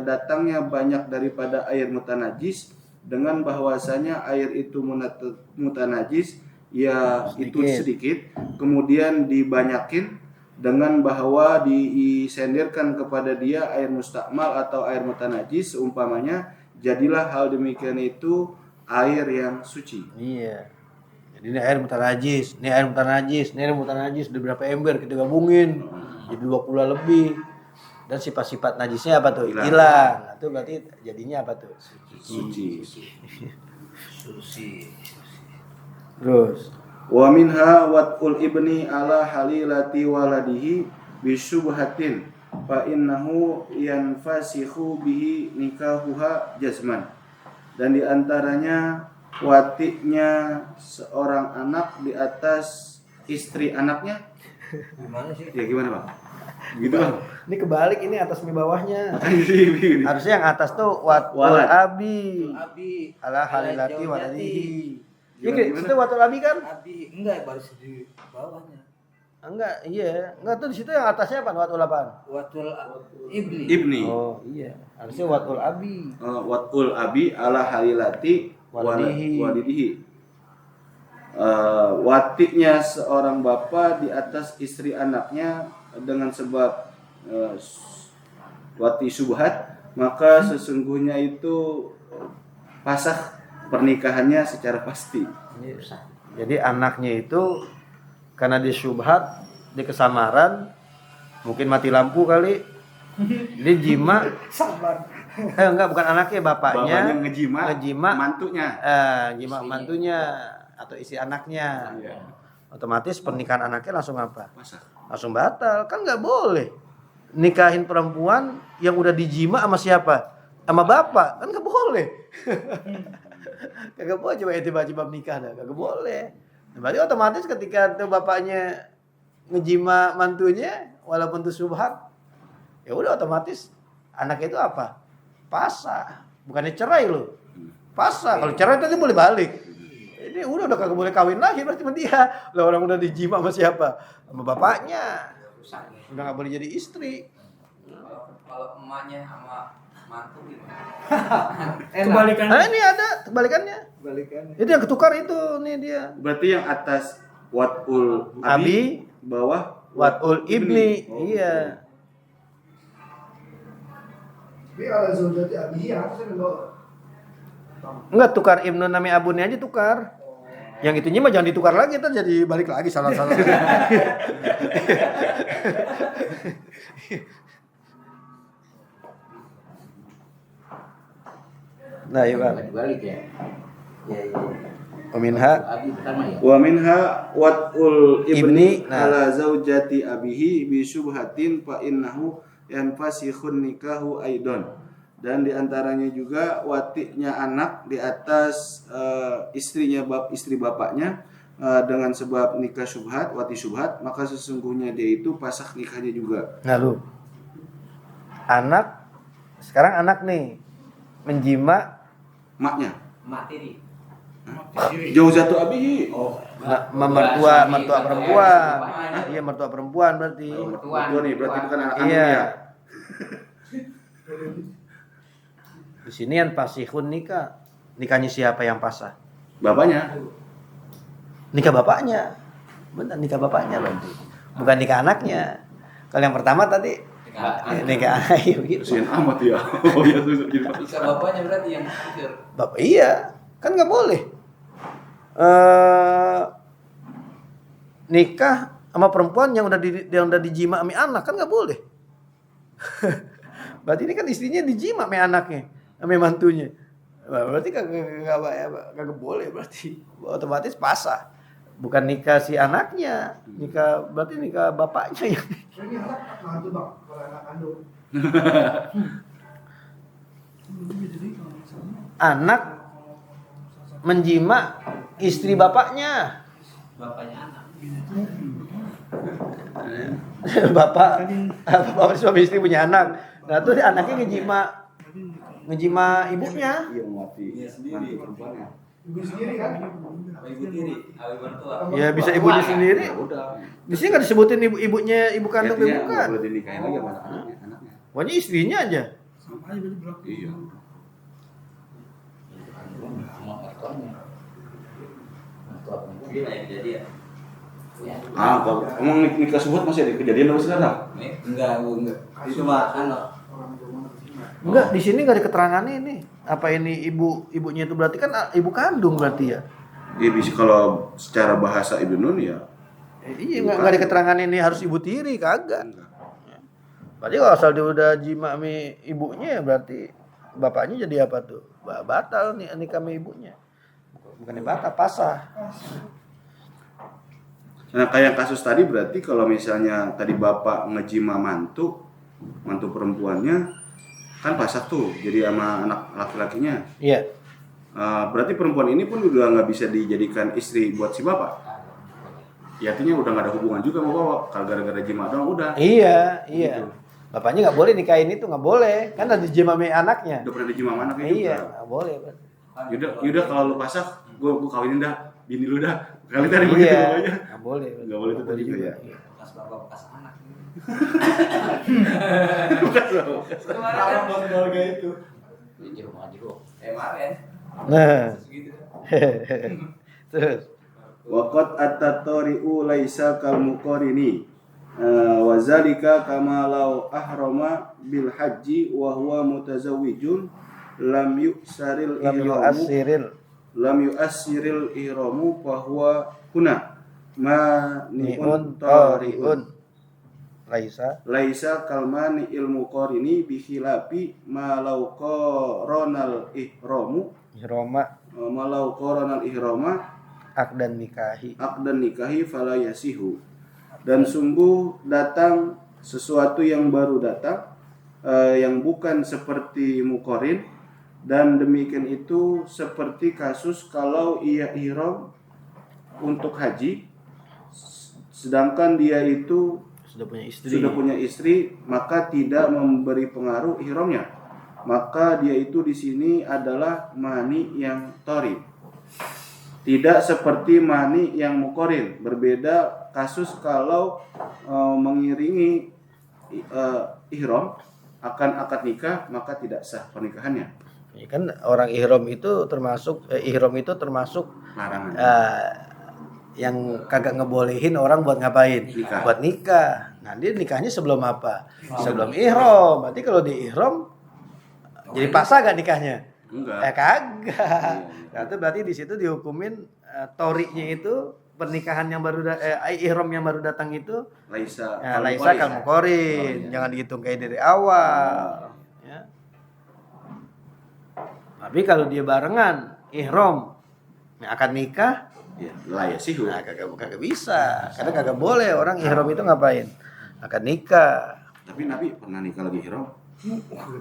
datangnya banyak daripada air mutanajis dengan bahwasanya air itu mutanajis ya itu sedikit, kemudian dibanyakin dengan bahwa disendirkan kepada dia air mustakmal atau air mutanajis seumpamanya, jadilah hal demikian itu air yang suci. Iya. Jadi ini air mutanajis, ini air mutanajis, ini air mutanajis, udah berapa ember kita gabungin jadi 20 lebih. Dan sifat-sifat najisnya apa tuh? Hilang. Itu berarti jadinya apa tuh? Suci. Terus Wa minha wat'ul ibni ala halilati waladihi bisyubhatin fa innahu yanfasikhu bihi nikahuha jazman. Dan diantaranya watiknya seorang anak di atas istri anaknya. Gimana sih? Ya gimana Bang? Gitu Bang. ini kebalik, ini atas mi bawahnya. Ini. Harusnya yang atas tuh watul Walad. abi Abi ala halilati waladihi. Iya, Gimana? itu watul abi kan? Abi enggak baru di bawahnya. Enggak, iya. Enggak tuh di situ yang atasnya apa? Watul apaan? Watul ibli. Ibni. Oh, iya. Harusnya watul abi. Wat'ul abi ala halilati Walidihi. walidihi. Watiknya seorang bapak di atas istri anaknya dengan sebab wati subhat, maka sesungguhnya itu pasah pernikahannya secara pasti. Jadi anaknya itu karena dia syubhat, dia kesamaran, mungkin mati lampu kali. Dia jima. Sabar. Enggak, bukan anaknya, bapaknya ngejima mantunya. Jima mantunya atau isi anaknya. Iya. Otomatis pernikahan anaknya langsung apa? Pasah. Langsung batal. Kan nggak boleh nikahin perempuan yang udah dijima sama siapa? Sama bapak. Kan nggak boleh. Kagak boleh coba tiba-tiba nikah dah. Kagak boleh. Nah, berarti otomatis ketika tuh bapaknya ngejima mantunya walaupun itu subhat, ya udah otomatis anaknya itu apa? Pasah. Bukannya cerai loh. Pasah. Kalau cerai nanti boleh balik. Ini udah kagak boleh kawin lagi berarti sama dia. Lah orang udah dijima sama siapa? Sama bapaknya. Udah nggak boleh jadi istri. Kalau emaknya sama mantu gitu. Kebalikan. Nah ini ada kebalikannya. Balikan. Itu yang ketukar itu nih dia. Berarti yang atas wat'ul Abi, bawah watul ibni. Oh. Iya. Tapi kalau zaujati abihi apa sih kalau Enggak, tukar ibnu nami abunnya aja tukar. Yang itunya mah jangan ditukar lagi, ntar jadi balik lagi salah-salah. Nah, iya Bang. Balik ya. Iya iya. Peminha Abi pertama ya. wa minha wat'ul ibni Ibni, nah. ala zaujati abihi bi syubhatin fa innahu yanfasikhun nikahu aidon. Dan diantaranya juga watinya anak di atas istri bapaknya dengan sebab nikah syubhat, wati syubhat, maka sesungguhnya dia itu pasah nikahnya juga. Lalu sekarang anak nih menjima Maknya Mak tiri. jauh jatuh abihi. Oh. mertua perempuan. Iya, mertua perempuan berarti. Mertua nih berarti bukan anak Iya. kandungnya. Di sini yang fasihun nikah. Nikahnya siapa yang pasah? Bapaknya. Nikah bapaknya. Benar, nikah bapaknya berarti. Bukan nikah anaknya. Kalau yang pertama tadi nikah iya begitu. Kasihan amat ya. Oh iya tuh jadi Bisa bapaknya berarti yang pikir. Bapak iya, kan nggak boleh. Nikah sama perempuan yang udah dijima sama anak kan nggak boleh. Berarti ini kan istrinya dijima sama anaknya, sama mantunya. Berarti kagak boleh berarti. Otomatis pasah. Bukan nikah si anaknya, berarti nikah bapaknya yang. Ini anak mantu bang, kalau anak kandung. Anak menjima istri bapaknya. Bapaknya anak. Bapak suami istri punya anak. Nah, tuh anaknya ngejima ibunya. Iya mati. Mantu perempuannya. Ibu sendiri kan? Apa ibu tiri? Apa ibu mertua? Ya bisa ibunya sendiri. Ya udah. Di sini nggak disebutin ibunya, ibu kandung Artinya bukan. boleh dinikahin lagi sama anaknya. Pokoknya istrinya aja. Iya. Sama mertuanya. Mertua perempuan. Dia kayak kejadian. Kalau emang nikah subhat masih ada kejadian apa sekarang? Enggak. Itu mah anak. Enggak, di sini nggak ada keterangannya ini. Apa ini ibunya itu berarti kan ibu kandung berarti ya? Iya bisa kalau secara bahasa Ibnu Nun ya. Iya, nggak ada keterangan ini harus ibu tiri, kagak. Berarti kalau asal dia udah jima sama ibunya berarti bapaknya jadi apa tuh? Batal nih nikah sama ibunya. Bukannya batal, pasah. Nah kayak kasus tadi berarti kalau misalnya tadi bapak ngejima mantu perempuannya kan pasah tuh jadi sama anak laki-lakinya. Iya. Berarti perempuan ini pun udah nggak bisa dijadikan istri buat si bapak. Ya artinya udah nggak ada hubungan juga sama bapak. Kalau gara-gara jima doang udah. Iya. Gitu. Bapaknya nggak boleh nikahin itu, nggak boleh. Kan ada jima sama anaknya. Udah pernah dijima sama anaknya Iya, juga. nggak boleh. Yaudah kalau lu pasah, gue kawinin dah, bini lu dah. Kali tadi begitu Iya, pokoknya. nggak boleh. Nggak boleh itu tadi juga ya. Bekas bapak, bekas anak. Parah buat keluarga itu. Di rumah aja kok. Kemarin. Nah, Segitu. terus. Waqat at-tatori'u laisa kal muqarini. Wa zalika kama law ahrama bil haji wa huwa mutazawwijun lam yu'siril ihramu fa huwa huna mani'un tari'un laisa kalmani ilmu qarini bi khilafi ma law qaranal ihramu malau qaranal ihrama Akdan nikahi fala yasihu. Dan sungguh datang sesuatu yang baru datang yang bukan seperti muqarin, dan demikian itu seperti kasus kalau ia ihram untuk haji sedangkan dia itu sudah punya istri maka tidak memberi pengaruh ihramnya, maka dia itu di sini adalah mani yang thori, tidak seperti mani yang muqarin. Berbeda kasus kalau mengiringi ihram akan akad nikah maka tidak sah pernikahannya. Ya kan orang ihram itu termasuk Larangan. Yang kagak ngebolehin orang buat ngapain? Nikah. Buat nikah. Nah, dia nikahnya sebelum apa? Sebelum ihram. Berarti kalau di ihram jadi pasah gak nikahnya? Enggak. Kagak. Nah, itu berarti di situ dihukumin torinya itu pernikahan yang baru ihram yang baru datang itu Laisa kal muqarin. Jangan dihitung kayak dari awal. Ya. Tapi kalau dia barengan ihram akan nikah, ya, la yasihu. nah kagak bisa. Karena kagak boleh orang ihram itu ngapain? Akan nikah. Tapi Nabi pernah nikah lagi ihram?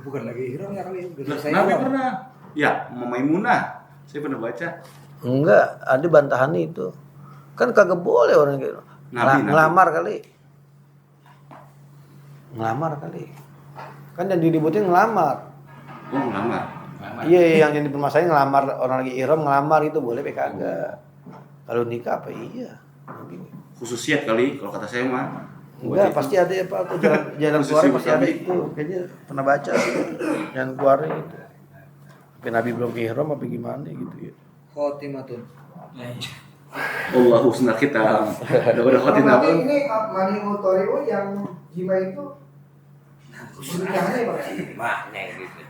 Bukan lagi ihram ya kali. Udah Lah, selesai Nabi ihram. pernah. Ya, sama Maimunah. Saya pernah baca. Enggak, ada bantahan itu. Kan kagak boleh orang gitu. Nabi. Ngelamar kali. Ngelamar kali. Kan yang diributin ngelamar. Oh, ngelamar. Iya, yang dipermasalahin ngelamar orang lagi ihram ngelamar itu boleh apa kagak. Kalau nikah apa iya. Khususiyat kali kalau kata saya mah. Enggak, pasti ada apa tuh jalan keluar pasti ada itu. Kayaknya pernah baca jalan keluarnya itu. Tapi Nabi belum ihram apa gimana gitu ya. Khotimatun. Allah husna kita. Udah khotin apa? Berarti ini mani mutoriu yang jima itu pernikahannya ya Pak? Mana gitu.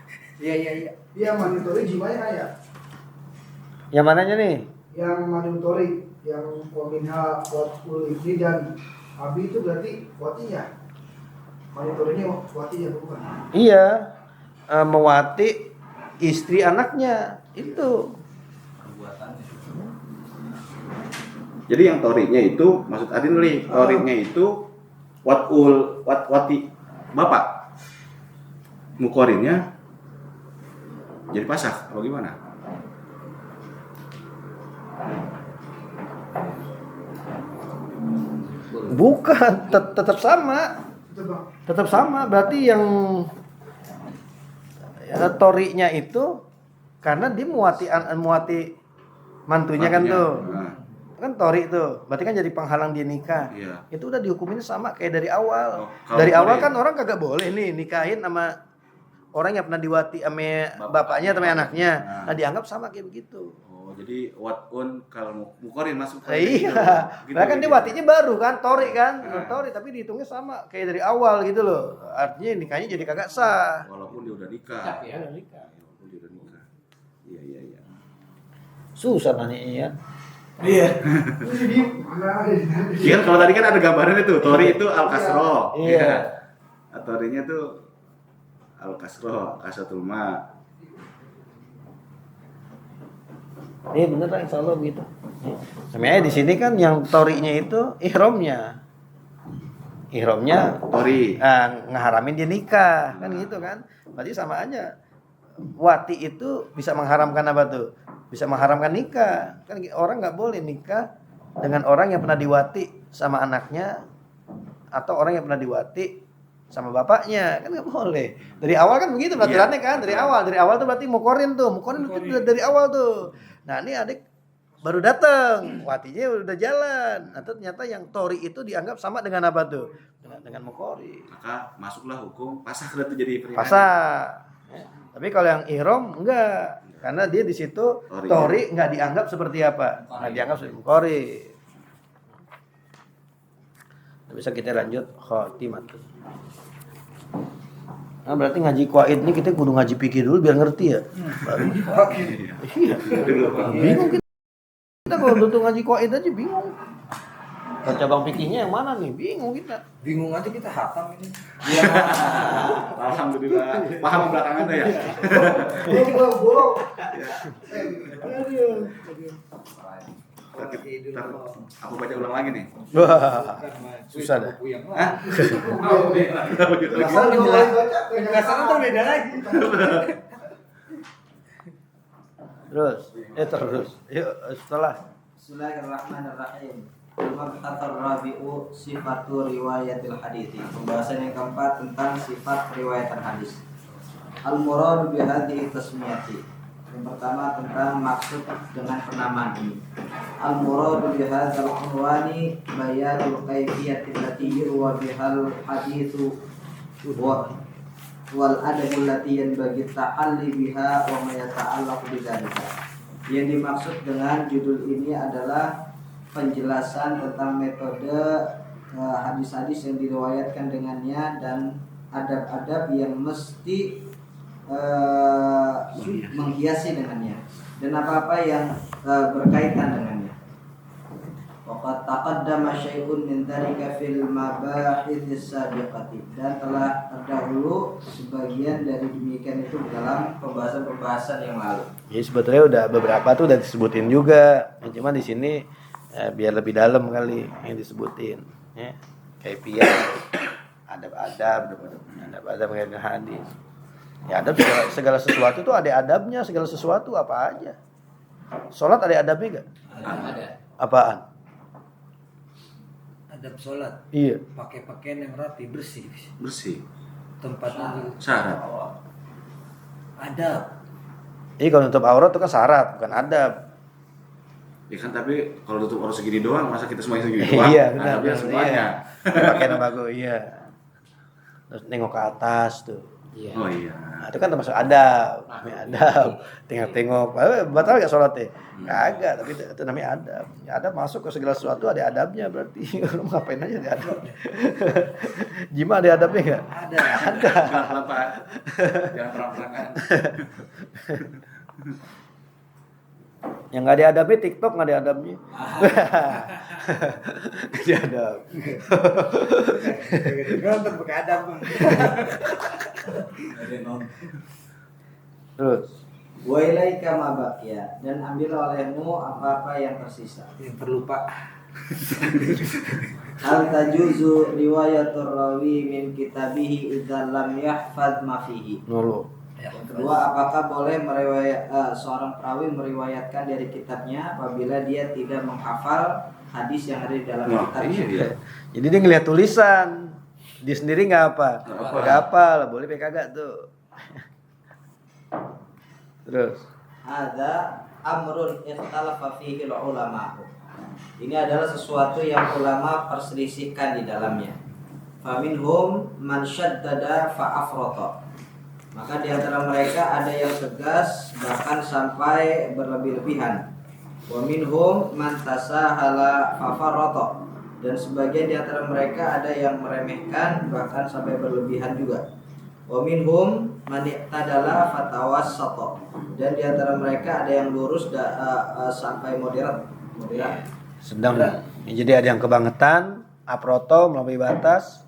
Iya. Iya mani mutoriu jimanya kayak Yang mananya nih? yang mani mutori yang waminha wat ini dan abi itu berarti watinya. Mani mutoriunya watinya bukan? Iya. Mewati istri anaknya itu. Jadi yang torinya itu maksud Adin nih, torinya itu wati bapak. Mukorinnya jadi pasak apa gimana? Bukan, tetap sama. Itu Bang. Tetap sama. Berarti yang torinya itu karena dia muati mantunya kan tuh. Nah, Kan tori tuh. Berarti kan jadi penghalang dia nikah. iya. Itu udah dihukumin sama kayak dari awal. Oh, kalau Dari awal tori- kan orang kagak boleh nih nikahin sama orang yang pernah diwati sama bapaknya sama anaknya. Nah, dianggap sama kayak begitu. Oh, jadi watun kalau mukorin masuk. Iya. Gitu, Nah kan dia gitu. watinya baru kan, tori kan. Nah. Tori tapi dihitungnya sama kayak dari awal gitu loh. Artinya nikahnya jadi kagak sah. Walaupun dia udah nikah. Cap ya. Walaupun dia udah nikah. Iya. Susah nanya ya. Iya. Ini jadi mana ada di mana? Iya, kalau tadi kan ada gambarnya tuh, tori itu al kasro. Iya. Torinya tuh al kasro, kasatul ma. Iya bener lah insya Allah begitu. Sebenarnya di sini kan yang torinya itu ihramnya. Ihramnya Tori. ngeharamin dia nikah kan gitu kan. Berarti sama aja. Wati itu bisa mengharamkan apa tuh? Bisa mengharamkan nikah. Kan orang nggak boleh nikah dengan orang yang pernah diwati sama anaknya atau orang yang pernah diwati sama bapaknya, kan nggak boleh. Dari awal kan begitu peraturannya kan, dari awal tuh berarti mukorin itu dari awal tuh. Nah ini adik baru datang, watinya udah jalan. Nah ternyata yang tori itu dianggap sama dengan apa tuh? Dengan mukori. Maka masuklah hukum pasak itu jadi pernikahan. Pasak. Ya. Tapi kalau yang ihram enggak, karena dia di situ tori nggak dianggap seperti apa? Nggak dianggap seperti mukori. Bisa kita lanjut khotimah. Nah, berarti ngaji qaid ini kita kudu ngaji fikih dulu biar ngerti ya. Baru. Iya. Bingung kita kalau tuh ngaji qaid aja bingung. Cabang fikihnya yang mana nih? Bingung kita. Bingung aja kita hatam ini. Alhamdulillah. Paham belakangan ya. Bolong. Aku baca ulang lagi nih. Wah, susah dah. Hah? Penjelasannya tuh beda lagi. Terus. Yuk, setelah Bismillahirrahmanirrahim. Al-Mabhatsur Rabi'u Sifatu Riwayatil Hadithi. Pembahasan yang keempat tentang sifat riwayat hadis. Al-muradu bihadhihi tasmiyati. Yang pertama tentang maksud dengan penamaan ini. Al-muradu bihadzal unwani bayanul kayfiyati allati yurwa bihal haditsu wal adabul lati yanbaghi ta'alli biha wa ma yata'allaqu bidzalika. Yang dimaksud dengan judul ini adalah penjelasan tentang metode hadis-hadis yang diriwayatkan dengannya dan adab-adab yang mesti menghiasi dengannya dan apa-apa yang berkaitan dengannya. Waqad taqaddama syai'un min dzalika fil mabahits sabiqati, dan telah terdahulu sebagian dari demikian itu dalam pembahasan-pembahasan yang lalu. ya sebetulnya udah beberapa tuh udah disebutin juga. Cuma di sini biar lebih dalam kali yang disebutin. Ya. Kaifiyah adab-adab, adab-adab mengenai hadis. Ya adab segala sesuatu tuh ada adabnya, segala sesuatu apa aja. Sholat ada adabnya enggak? Ada. Apaan? Adab sholat, Iya. pakai pakaian yang rapi, bersih. Bersih. Tempatnya juga. Syarat. Adab. Iya kalau nutup aurat itu kan syarat, bukan adab. Ya kan tapi kalau tutup orang segini doang, masa kita semuanya segini doang? Iya benar. Adabnya semuanya. Pakai yang bagus, iya. Terus nengok ke atas tuh. Iya. Oh iya. Nah, itu kan termasuk adab, namanya adab. Tengok-tengok, batal gak sholatnya? Kagak, tapi itu namanya adab. Ya, adab masuk ke segala sesuatu ada adabnya berarti. Lu ngapain aja ada adabnya. Jima ada adabnya nggak? Ada. Jangan Pak. Jangan perang-perangan. Yang nggak ada adabnya TikTok nggak ada adabnya. Nggak ada adab. Nonton pakai adab. Terus, Wa ilaika ma baqiya, dan ambil olehmu apa-apa yang tersisa. Yang perlu Pak. Hal tajuzu riwayatur rawi min kitabihi idza lam yahfaz ma fihi. nulu. Yang kedua, apakah boleh seorang perawi meriwayatkan dari kitabnya apabila dia tidak menghafal hadis yang ada di dalam Wah, kitabnya? iya. Jadi dia ngeliat tulisan, dia sendiri nggak apa? Nggak Nggak apa lah, boleh kagak tuh. Terus, Ada amrun ikhtalafa fihi ulama. Ini adalah sesuatu yang ulama perselisihkan di dalamnya. Faminhum man syaddada fa afrata. Maka di antara mereka ada yang tegas bahkan sampai berlebih-lebihan. Wa minhum man tasahala fa farata. Dan sebagian di antara mereka ada yang meremehkan bahkan sampai berlebihan juga. Wa minhum man i'tadala fatawassata. Dan di antara mereka ada yang lurus sampai moderat. sedang. Jadi ada yang kebangetan, aproto melampaui batas.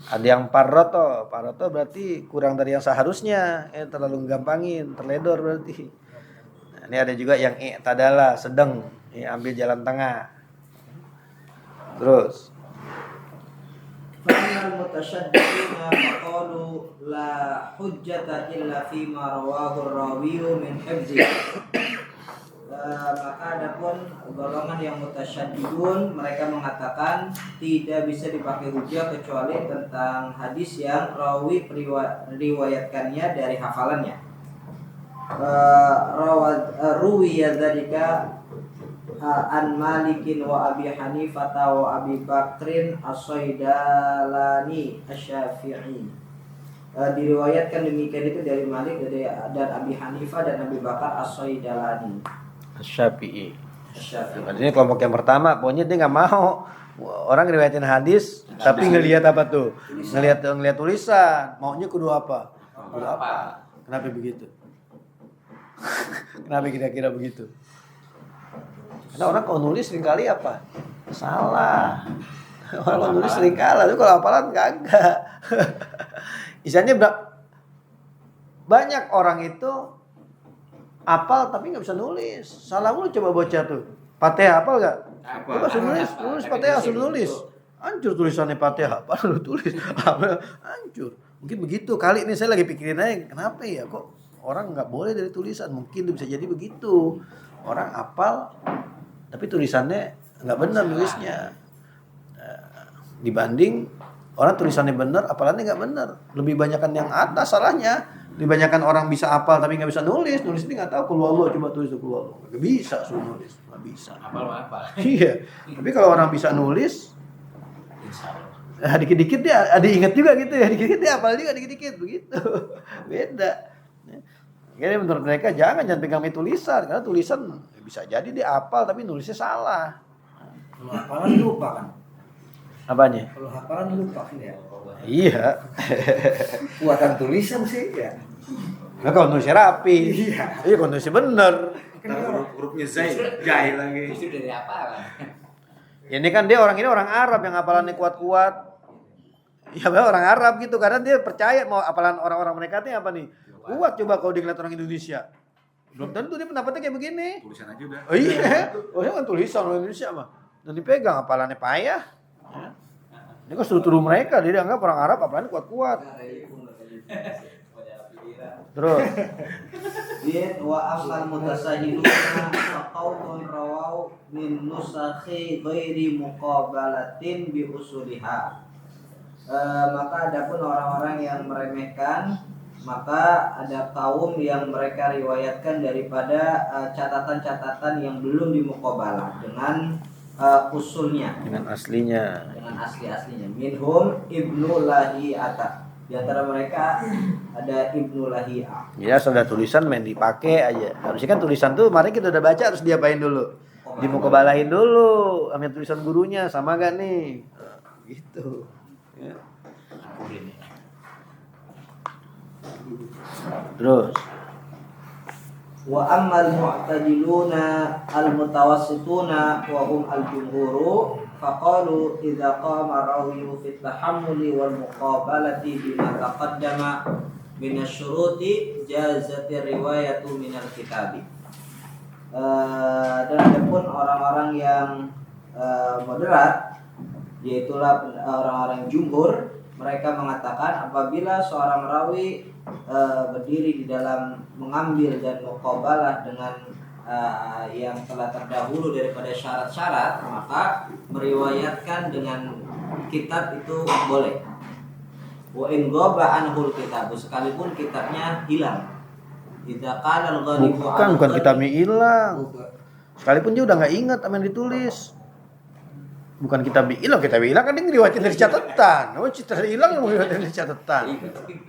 Ada yang parroto berarti kurang dari yang seharusnya, terlalu gampangin, terledor berarti. Nah, ini ada juga yang i'tadala, sedang, ambil jalan tengah. Terus, Fa'inal mutasyaddidina faqalu la hujjata illa fima rawahu ar-rawiyu min hifzi. Maka adapun golongan yang mutasyaddidun, mereka mengatakan tidak bisa dipakai hujjah kecuali tentang hadis yang rawi riwayatkannya dari hafalannya. Ruwiya dzalika an Malikin wa Abi Hanifah wa Abi Bakrin as-Saidalani asy-Syafi'i. Diriwayatkan demikian itu dari Malik dan Abi Hanifah dan Abi Bakar as-Saidalani. Syafi'i. Asy-Syafi'i. Ini kelompok yang pertama, pokoknya dia nggak mau orang ngeriwayatin hadis, tapi ngelihat apa tuh? Ngelihat tulisan. Maunya kudu apa? Kudu apa? Kenapa begitu? Kenapa kira-kira begitu? Karena orang kalau nulis seringkali apa? Salah. Orang kalau nulis sering kalah, tapi kalau hafalan kagak. Misalnya banyak orang itu hafal tapi nggak bisa nulis. Salah mulu, coba baca tuh. Fatihah hafal nggak? Coba suruh nulis Fatihah, suruh nulis. Hancur tulisannya Fatihah, apa lu tulis? Hancur. Mungkin begitu kali ini saya lagi pikirin aja, kenapa ya kok orang nggak boleh dari tulisan? Mungkin bisa jadi begitu. Orang hafal tapi tulisannya nggak benar nulisnya. Dibanding orang tulisannya benar, hafalannya nggak benar. Lebih banyakkan yang atas salahnya. Lebih banyakkan orang bisa hafal tapi nggak bisa nulis. Nulis ini nggak tahu. Keluar coba tulis keluar. Nggak bisa suruh nulis, nggak bisa. Apa? Iya. Tapi kalau orang bisa nulis, dikit-dikit dia ada ingat juga gitu ya. Dikit-dikit dia hafal juga dikit-dikit begitu. Beda. Jadi menurut mereka jangan pegang tulisan, karena tulisan bisa jadi dia hafal tapi nulisnya salah. Kalau hafalan lupa kan? Apanya? Kalau hafalan lupa kan ya. Iya. Kuatan tulisan sih ya. Nah kalau nulisnya rapi. Iya. Iya kalau nulisnya bener. Hurufnya Jai lagi. Itu dari apa kan? Ini kan dia orang Arab yang hafalannya kuat-kuat. Ya orang Arab gitu, karena dia percaya mau hafalan orang-orang mereka itu apa nih? Kuat coba kalau dilihat orang Indonesia. Belum tentu dia pendapatnya kayak begini. Tulisan aja udah. Oh iya, kan tulisan orang Indonesia mah. Dan dipegang hafalannya payah. Ini kan struktur mereka, dia dianggap orang Arab apalagi kuat-kuat. Terus Din wa amal mutasahiluna faqaulun rawau min nusakhi ghairi muqabalatin bi usuliha. Maka adapun orang-orang yang meremehkan, maka ada kaum yang mereka riwayatkan daripada catatan-catatan yang belum dimuqabalah dengan usulnya, dengan aslinya. dengan asli-aslinya. Minhum Ibnu Lahiyata. Di antara mereka ada Ibnu Lahiyah. Ya sudah tulisan main dipakai aja. Harusnya kan tulisan tuh kemarin kita udah baca harus diapain dulu? Dimukabalahin dulu. Ambil tulisan gurunya sama gak nih? Gitu. Ya. Terus Wa ammal mu'tadiluna al-mutawassituna wa hum al-jumhuru faqalu idza qama rawiyu fi tahammuli wal muqabalati bima taqaddama min asy-syuruti jazat riwayatu min al-kitabi. Dan adapun orang-orang yang moderat, yaitulah orang-orang jumhur, mereka mengatakan apabila seorang rawi berdiri di dalam mengambil dan muqabalah dengan yang telah terdahulu daripada syarat-syarat, maka meriwayatkan dengan kitab itu boleh. Wa in ghaba anhul kitab, sekalipun kitabnya hilang. Idza qala al-ghalibu bukan kitabnya hilang. Sekalipun dia udah nggak ingat apa yang ditulis. Bukan kitab hilang kan dia ngeriwayatin dari catatan. Oh, cerita hilang yang ngeriwayatin dari catatan.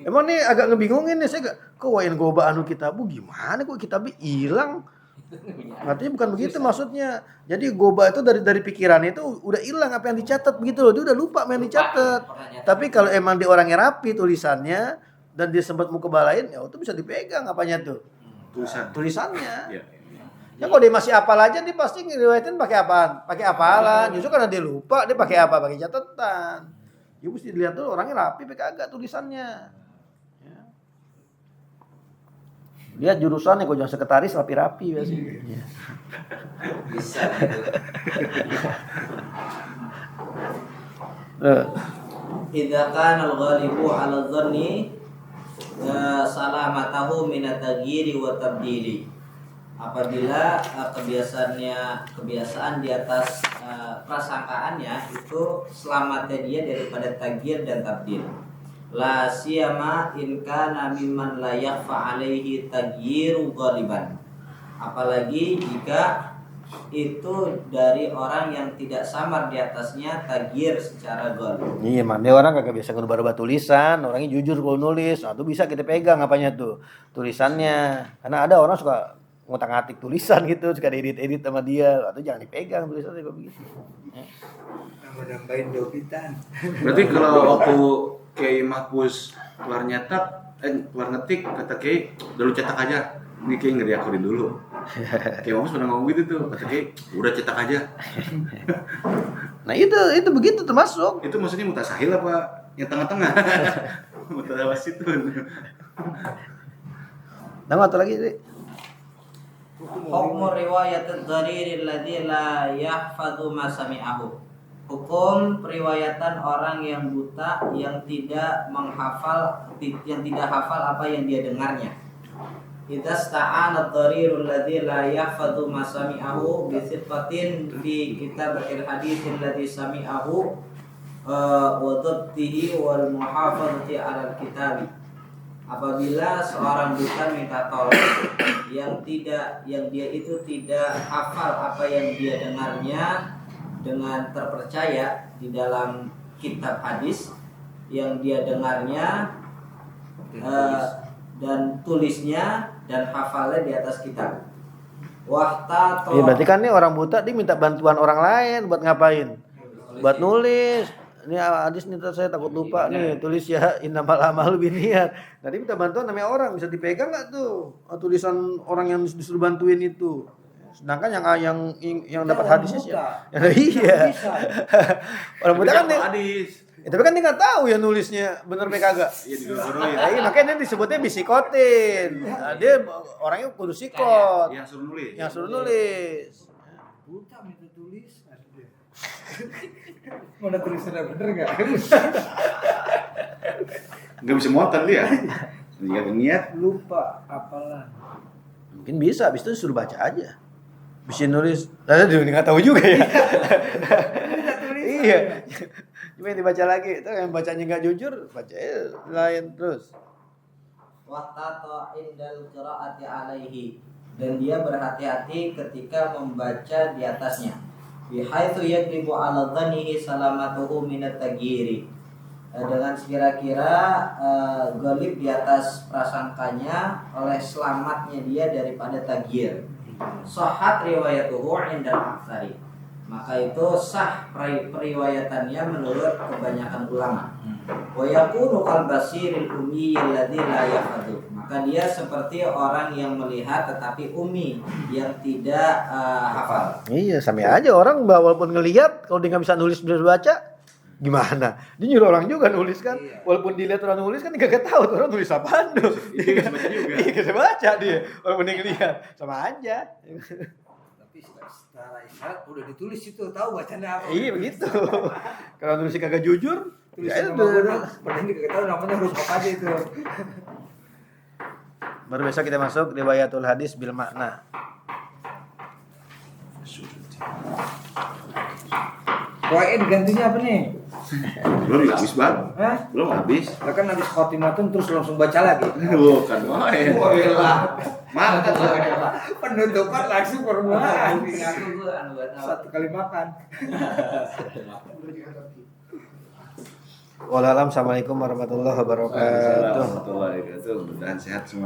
Emang nih agak ngebingungin nih saya kok wa in ghaba anhul kitabu gimana kok kitabnya hilang? Artinya bukan begitu maksudnya. Jadi goba itu dari pikiran itu udah hilang apa yang dicatat begitu loh. Dia udah lupa apa yang dicatat. Tapi kalau emang dia orangnya rapi tulisannya dan dia sempat mukabalain, ya itu bisa dipegang apanya tuh? Tulisannya. Ya kalau dia masih hafal aja dia pasti ngeriwayatin pakai apaan? Pakai hafalan. Justru karena dia lupa dia pakai apa? Pakai catatan. Ya mesti dilihat dulu orangnya rapi pakai agak tulisannya. Lihat jurusannya kok jangan sekretaris rapi-rapi biasanya. bisa gitu. Idza kana al-ghalibu 'ala dhanni salamatahu min at-taghyiri wa tabdili. Apabila kebiasaan di atas prasangkaannya itu selamatnya dia daripada taghyir dan tabdil. La siyama in kana mimman la yakhfa alaihi taghyiru ghaliban. Apalagi jika itu dari orang yang tidak samar di atasnya taghyir secara ghalib. Iya, mana orang kagak biasa ngerubah-rubah tulisan, orangnya jujur kalau nulis. Nah, itu bisa kita pegang apanya tuh tulisannya. Karena ada orang suka ngotak-ngatik tulisan gitu, suka diedit-edit sama dia. Atau jangan dipegang tulisannya kok begitu. Nambahin dobitan. Berarti kalau waktu Kiai Mahfuz keluar ngetik kata Kiai udah lu cetak aja. Ini Kiai ngeriakurin dulu. Kiai Mahfuz pernah ngomong gitu tuh, kata Kiai udah cetak aja. Nah itu begitu termasuk. Itu maksudnya mutasahil apa yang tengah-tengah? Mutawasitun. Nah, atau lagi sih. Hukmu riwayat ad-dharir alladzi la yahfadzu ma sami'ahu. Hukum periwayatan orang yang buta yang tidak hafal apa yang dia dengarnya. Idza sta'ana ad-dharir alladzi la yahfadzu ma sami'ahu bi thiqatin fi kitab al-hadits alladzi sami'ahu wa dhabtihi wal muhafazati 'ala al-kitabi. Apabila seorang buta minta tolong yang dia itu tidak hafal apa yang dia dengarnya dengan terpercaya di dalam kitab hadis yang dia dengarnya dan tulisnya dan hafalnya di atas kitab. Iya, berarti kan ini orang buta dia minta bantuan orang lain buat ngapain? Buat nulis. Ini hadis nih saya takut lupa nih, tulis ya innamal a'malu binniyat. Nah, dia minta bantuan namanya orang, bisa dipegang enggak tuh tulisan orang yang disuruh bantuin itu? Sedangkan yang dapat hadisnya sih. Ya, iya. Orang buta kan nih. Tapi kan dia nggak tahu ya nulisnya bener apa kagak. Iya digoroin. Iya, makanya dia disebutnya bisikotin. Nah, dia orangnya kudu sikot. Yang suruh nulis. Yang suruh nulis. Buta minta tulis. Mana tulisannya bener nggak? Nggak bisa muatan dia. Dia niat. Lupa apalah. Mungkin bisa, habis itu suruh baca aja. Bisa nulis, saya juga nggak tahu juga ya. Iya. Cuma dibaca lagi, itu yang bacanya nggak jujur, baca lain terus. Wahtata indal qiraati alaihi, dan dia berhati-hati ketika membaca di atasnya. Bihaitsu yaglibu ala dhannihi salamatuhu minat tagyiri, dengan sekira-kira golib di atas prasangkanya oleh selamatnya dia daripada tagyir. Sahhat riwayatuhu indal aktsari, maka itu sah periwayatannya menurut kebanyakan ulama. Wa yakunu kal basiril ummi alladzi la yahfadhu, maka dia seperti orang yang melihat tetapi ummi yang tidak hafal. Iya, sama aja orang walaupun ngelihat, kalau dia nggak bisa nulis bisa baca, gimana? Dia nyuruh orang juga nulis kan, walaupun dilihat orang nulis kan nggak tahu tuh orang nulis apaan tuh. Itu bisa baca juga. Iya, bisa baca dia, walaupun dia ngelihat, sama aja. Tapi secara isyarat udah ditulis itu, tahu bacanya apa. Iya begitu. Kalau nulisnya kagak jujur, Tulisan ya nama udah. guna, padahal ini kagak tahu namanya huruf apa aja itu. Baru besok kita masuk riwayatul hadis bil makna. Wain gantinya apa nih? Belum habis bang. Hah? Belum habis. Lah kan habis khotimatun terus langsung baca lagi. Bukan main. Makan lah. Penutupan langsung permulaan. Aku gua anu buat apa? Satu kali makan. Wallahualam. Assalamualaikum warahmatullahi wabarakatuh. Warahmatullahi wabarakatuh. Mudah-mudahan sehat semua.